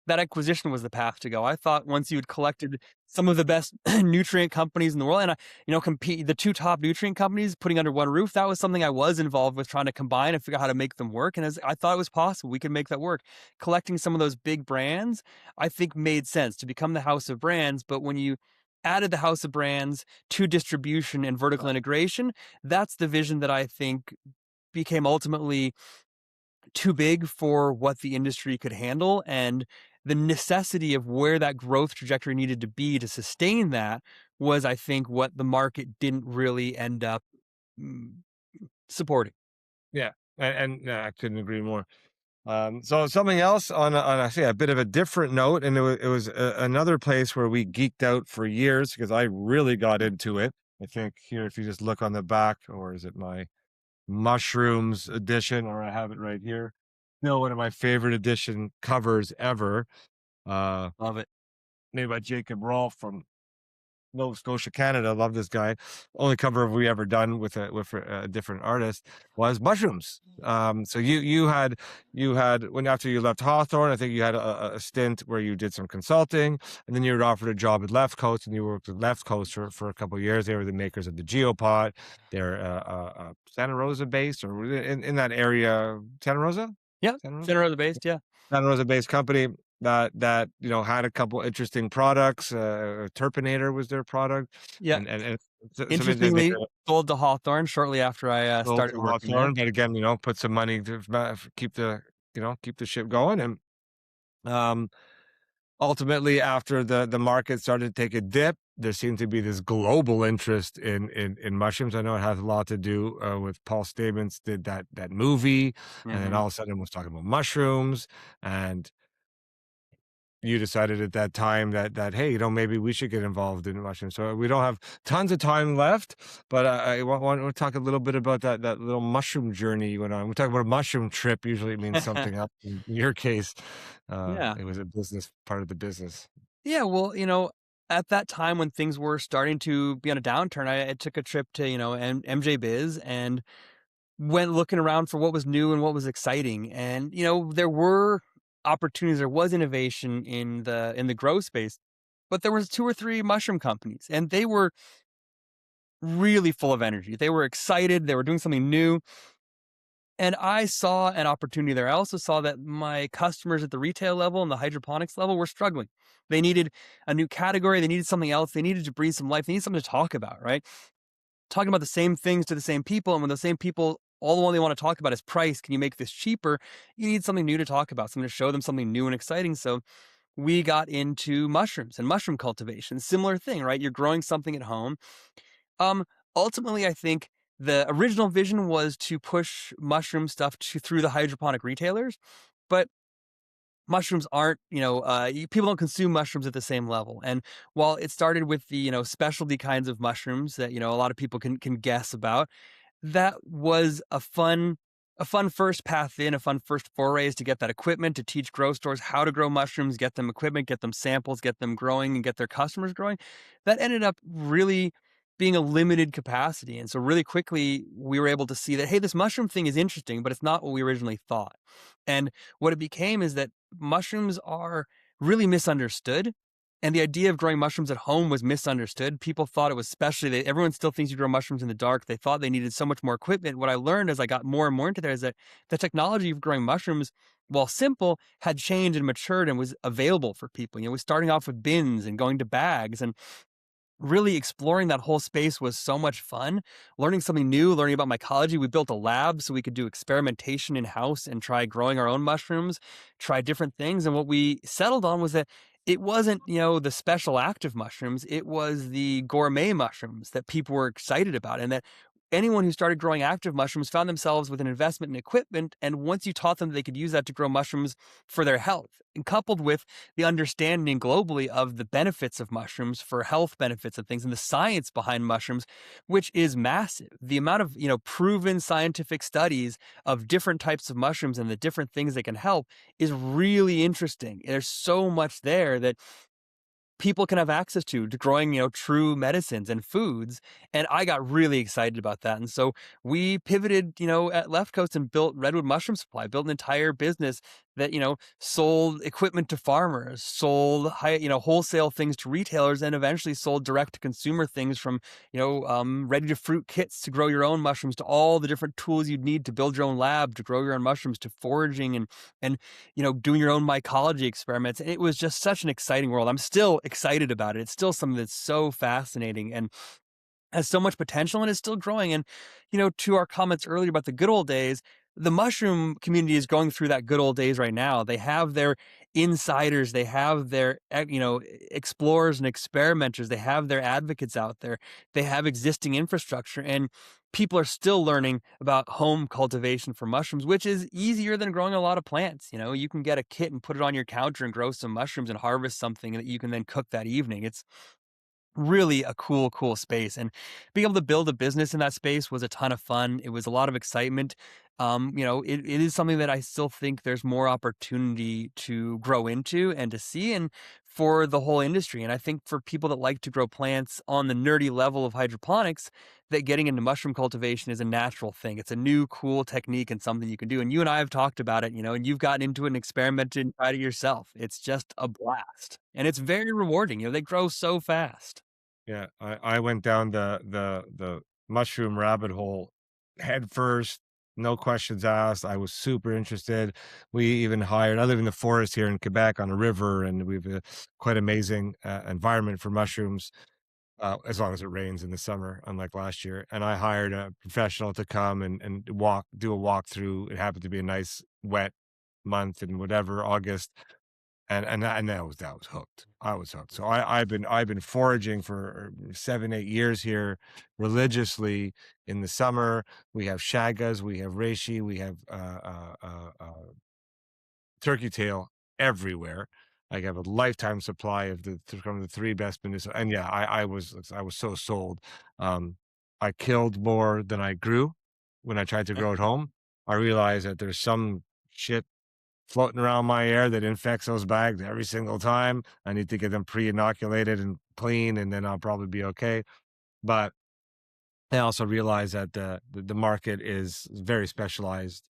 Speaker 2: acquisition was the path to go. I thought once you had collected some of the best nutrient companies in the world, and compete the two top nutrient companies putting under one roof, that was something I was involved with trying to combine and figure out how to make them work. And as I thought it was possible, we could make that work. Collecting some of those big brands, I think made sense to become the house of brands. But when you added the house of brands to distribution and vertical integration, that's the vision that I think became ultimately too big for what the industry could handle, and the necessity of where that growth trajectory needed to be to sustain that was, I think, what the market didn't really end up mm, supporting.
Speaker 1: Yeah. Yeah, I couldn't agree more. So something else on I say a bit of a different note, and it was another place where we geeked out for years because I really got into it. I think here, if you just look on the back, or is it my mushrooms edition, or I have it right here. Still one of my favorite edition covers ever. Uh,
Speaker 2: Love it.
Speaker 1: Made by Jacob Rolfe from Nova Scotia, Canada. Love this guy. Only cover we ever done with a different artist was mushrooms. So you had when after you left Hawthorne, I think you had a stint where you did some consulting, and then you were offered a job at Left Coast, and you worked with Left Coast for a couple of years. They were the makers of the Geopod. They're Santa Rosa based, or in that area, Santa Rosa,
Speaker 2: Yeah,
Speaker 1: Santa Rosa.
Speaker 2: center of the based. Yeah,
Speaker 1: Santa Rosa-based company that had a couple interesting products. Terpinator was their product,
Speaker 2: yeah.
Speaker 1: and something that they
Speaker 2: Interestingly, sold to Hawthorne shortly after I
Speaker 1: sold
Speaker 2: started
Speaker 1: to
Speaker 2: working there.
Speaker 1: Hawthorne, but again, put some money to keep the ship going, and um, ultimately, after the market started to take a dip, there seemed to be this global interest in mushrooms. I know it has a lot to do with Paul Stamets did that movie, and then
Speaker 2: Hmm.
Speaker 1: all of a sudden was talking about mushrooms, and you decided at that time that hey, maybe we should get involved in mushrooms. So we don't have tons of time left, but I want to talk a little bit about that little mushroom journey you went on. We talk about a mushroom trip. Usually, it means something else. In your case,
Speaker 2: Yeah.
Speaker 1: it was a business part of the business.
Speaker 2: Yeah, well, at that time when things were starting to be on a downturn, I took a trip to, MJ Biz and went looking around for what was new and what was exciting. And, there were opportunities, there was innovation in the grow space, but there was two or three mushroom companies and they were really full of energy. They were excited, they were doing something new. And I saw an opportunity there. I also saw that my customers at the retail level and the hydroponics level were struggling. They needed a new category, they needed something else, they needed to breathe some life, they need something to talk about, right? Talking about the same things to the same people, and when the same people all the one they want to talk about is price, can you make this cheaper? You need something new to talk about, something to show them something new and exciting. So we got into mushrooms and mushroom cultivation. Similar thing, right? You're growing something at home. Um, Ultimately, I think the original vision was to push mushroom stuff through the hydroponic retailers, but mushrooms aren't, people don't consume mushrooms at the same level. And while it started with the, specialty kinds of mushrooms that, a lot of people can guess about, that was a fun first path in, a fun first forays to get that equipment, to teach grow stores how to grow mushrooms, get them equipment, get them samples, get them growing, and get their customers growing. That ended up really being a limited capacity. And so really quickly we were able to see that, hey, this mushroom thing is interesting, but it's not what we originally thought. And what it became is that mushrooms are really misunderstood. And the idea of growing mushrooms at home was misunderstood. People thought it was specially, everyone still thinks you grow mushrooms in the dark. They thought they needed so much more equipment. What I learned as I got more and more into there is that the technology of growing mushrooms, while simple, had changed and matured and was available for people. We're starting off with bins and going to bags, and really exploring that whole space was so much fun. Learning something new, learning about mycology. We built a lab so we could do experimentation in house and try growing our own mushrooms, try different things. And what we settled on was that it wasn't, the special active mushrooms, it was the gourmet mushrooms that people were excited about. And that anyone who started growing active mushrooms found themselves with an investment in equipment. And once you taught them they could use that to grow mushrooms for their health, and coupled with the understanding globally of the benefits of mushrooms for health benefits and things, and the science behind mushrooms, which is massive. The amount of, proven scientific studies of different types of mushrooms and the different things they can help is really interesting. There's so much there that people can have access to growing, true medicines and foods. And I got really excited about that. And so we pivoted, at Left Coast and built Redwood Mushroom Supply, built an entire business that, sold equipment to farmers, sold wholesale things to retailers, and eventually sold direct to consumer things from, ready to fruit kits to grow your own mushrooms, to all the different tools you'd need to build your own lab, to grow your own mushrooms, to foraging and doing your own mycology experiments. And it was just such an exciting world. I'm still excited about it. It's still something that's so fascinating and has so much potential and is still growing. And, to our comments earlier about the good old days, the mushroom community is going through that good old days right now. They have their insiders, they have their, explorers and experimenters, they have their advocates out there, they have existing infrastructure, and people are still learning about home cultivation for mushrooms, which is easier than growing a lot of plants. You can get a kit and put it on your counter and grow some mushrooms and harvest something that you can then cook that evening. It's really a cool space, and being able to build a business in that space was a ton of fun. It was a lot of excitement. It is something that I still think there's more opportunity to grow into and to see, and for the whole industry. And I think for people that like to grow plants on the nerdy level of hydroponics, that getting into mushroom cultivation is a natural thing. It's a new cool technique and something you can do. And you and I have talked about it, and you've gotten into it and experimented and tried it yourself. It's just a blast, and it's very rewarding. They grow so fast.
Speaker 1: Yeah, I went down the mushroom rabbit hole head first, no questions asked. I was super interested. We even hired I live in the forest here in Quebec on a river, and we've a quite amazing, environment for mushrooms, as long as it rains in the summer, unlike last year, and I hired a professional to come and do a walkthrough. It happened to be a nice wet month in whatever, August, and that was hooked. I was hooked. So I've been foraging for 7, 8 years here religiously in the summer. We have shagas, we have reishi, we have, turkey tail everywhere. I have a lifetime supply of from the 3 best medicinal and yeah, I was so sold. Um, I killed more than I grew when I tried to grow at home. I realized that there's some shit floating around my air that infects those bags every single time. I need to get them pre-inoculated and clean, and then I'll probably be okay. But I also realize that the market is very specialized,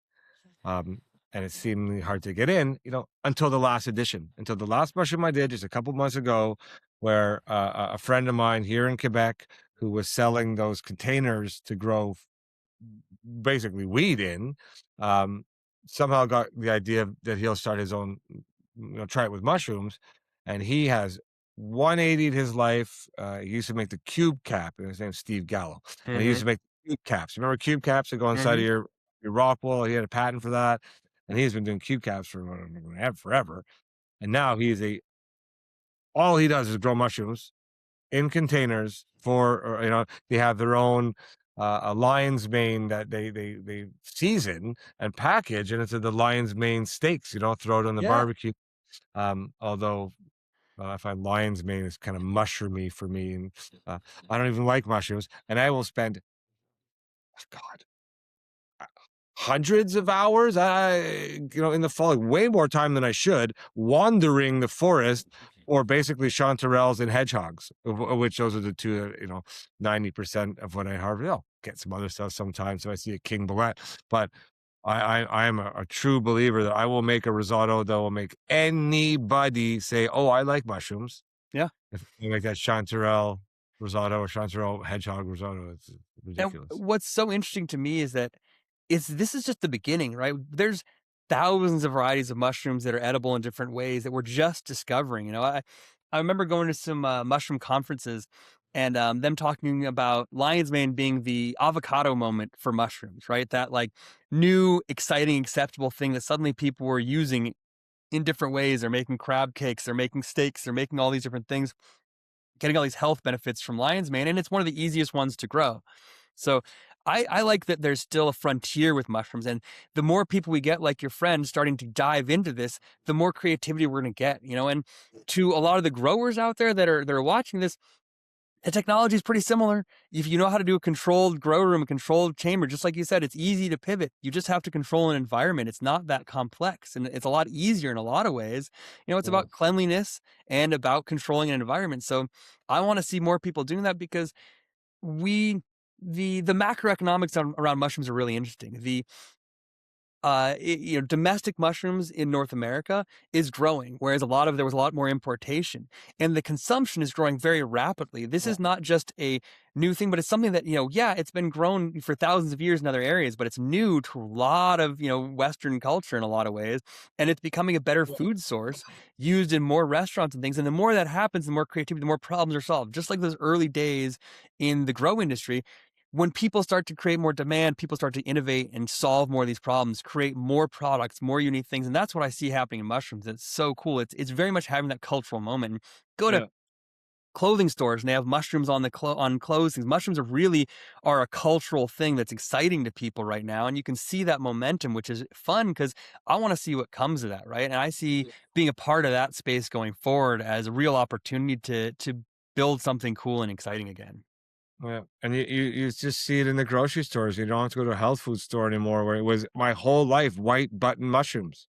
Speaker 1: um, and it's seemingly hard to get in, until the last edition, until the last mushroom I did just a couple months ago, where a friend of mine here in Quebec who was selling those containers to grow basically weed in, um, somehow got the idea that he'll start his own, try it with mushrooms, and he has 180'd his life. He used to make the cube cap, and his name's Steve Gallo, and he used
Speaker 2: Mhm,
Speaker 1: to make cube caps. Remember cube caps that go inside of
Speaker 2: mhm.
Speaker 1: your rock wall? He had a patent for that, and he's been doing cube caps for forever. And now all he does is grow mushrooms in containers or, they have their own, a lion's mane that they season and package, and it's the lion's mane steaks, throw it on the
Speaker 2: Yeah.
Speaker 1: barbecue. Although I find lion's mane is kind of mushroomy for me, and I don't even like mushrooms. And I will spend, God, hundreds of hours, in the fall, like, way more time than I should, wandering the forest, or basically chanterelles and hedgehogs, of which those are the two that, 90% of what I harvest. I'll get some other stuff sometimes if I see a king bullet, but I am a true believer that I will make a risotto that will make anybody say, "Oh, I like mushrooms."
Speaker 2: Yeah.
Speaker 1: If you make that chanterelle risotto or chanterelle hedgehog risotto, it's
Speaker 2: And
Speaker 1: ridiculous.
Speaker 2: what's so interesting to me is that this is just the beginning, right? There's thousands of varieties of mushrooms that are edible in different ways that we're just discovering. I remember going to some mushroom conferences and them talking about lion's mane being the avocado moment for mushrooms, right? That like new, exciting, acceptable thing that suddenly people were using in different ways. They're making crab cakes, they're making steaks, they're making all these different things, getting all these health benefits from lion's mane, and it's one of the easiest ones to grow. So I like that there's still a frontier with mushrooms. And the more people we get, like your friend, starting to dive into this, the more creativity we're going to get, And to a lot of the growers out there that are watching this, the technology is pretty similar. If you know how to do a controlled grow room, a controlled chamber, just like you said, it's easy to pivot. You just have to control an environment. It's not that complex, and it's a lot easier in a lot of ways. It's
Speaker 1: Yeah,
Speaker 2: about cleanliness and about controlling an environment. So I want to see more people doing that because we the macroeconomics around mushrooms are really interesting. Domestic mushrooms in North America is growing, whereas there was a lot more importation, and the consumption is growing very rapidly. This
Speaker 1: yeah,
Speaker 2: is not just a new thing, but it's something that, yeah, it's been grown for thousands of years in other areas, but it's new to a lot of, Western culture in a lot of ways, and it's becoming a better
Speaker 1: yeah,
Speaker 2: food source used in more restaurants and things. And the more that happens, the more creativity, the more problems are solved. Just like those early days in the grow industry, when people start to create more demand, people start to innovate and solve more of these problems, create more products, more unique things. And that's what I see happening in mushrooms. It's so cool. It's very much having that cultural moment. And go to
Speaker 1: yeah.
Speaker 2: clothing stores and they have mushrooms on on clothes. These mushrooms are a cultural thing that's exciting to people right now. And you can see that momentum, which is fun because I want to see what comes of that, right? And I see being a part of that space going forward as a real opportunity to build something cool and exciting again.
Speaker 1: Yeah, and you just see it in the grocery stores. You don't have to go to a health food store anymore, where it was my whole life white button mushrooms.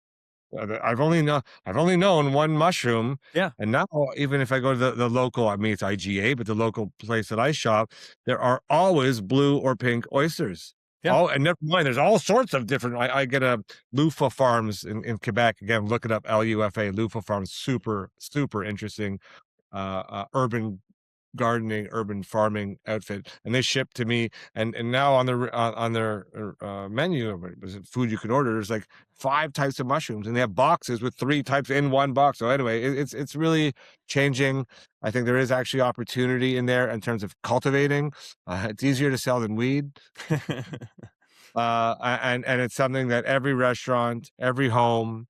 Speaker 1: I've only known one mushroom,
Speaker 2: Yeah.
Speaker 1: and now even if I go to the local, I mean, it's IGA, but the local place that I shop, there are always blue or pink oysters.
Speaker 2: Yeah.
Speaker 1: All, and never mind, there's all sorts of different. I get a Lufa Farms in Quebec. Again, look it up, LUFA, Lufa Farms. Super, super interesting urban gardening, urban farming outfit, and they ship to me. And now on their menu, was it food you can order? There's like 5 types of mushrooms, and they have boxes with 3 types in one box. So anyway, it's really changing. I think there is actually opportunity in there in terms of cultivating. It's easier to sell than weed, and it's something that every restaurant, every home,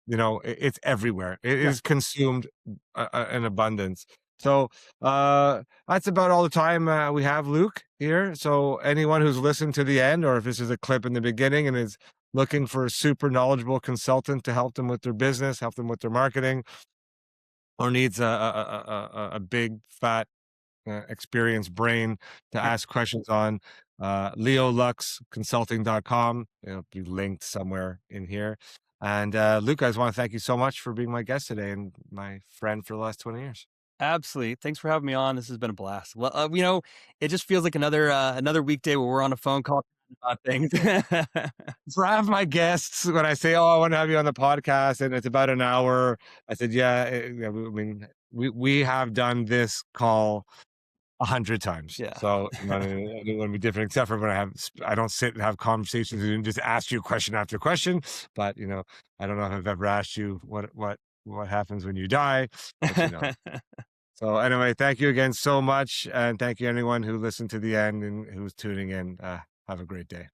Speaker 1: it's everywhere. It
Speaker 2: Yeah.
Speaker 1: is consumed in abundance. So that's about all the time we have, Luke, here. So anyone who's listened to the end, or if this is a clip in the beginning and is looking for a super knowledgeable consultant to help them with their business, help them with their marketing, or needs a big fat experienced brain to
Speaker 2: Yeah.
Speaker 1: ask questions on, leoluxconsulting.com. It'll be linked somewhere in here. And Luke, I just want to thank you so much for being my guest today and my friend for the last 20 years.
Speaker 2: Absolutely. Thanks for having me on. This has been a blast. Well, it just feels like another weekday where we're on a phone call about things.
Speaker 1: For half my guests, when I say, "Oh, I want to have you on the podcast," and it's about an hour, I said, "Yeah, yeah, I mean, we have done this call 100 times.
Speaker 2: Yeah.
Speaker 1: So, it wouldn't be different, except for when I don't sit and have conversations and just ask you question after question. But, I don't know if I've ever asked you what happens when you die, but you know. So anyway, thank you again so much. And thank you anyone who listened to the end and who's tuning in. Have a great day.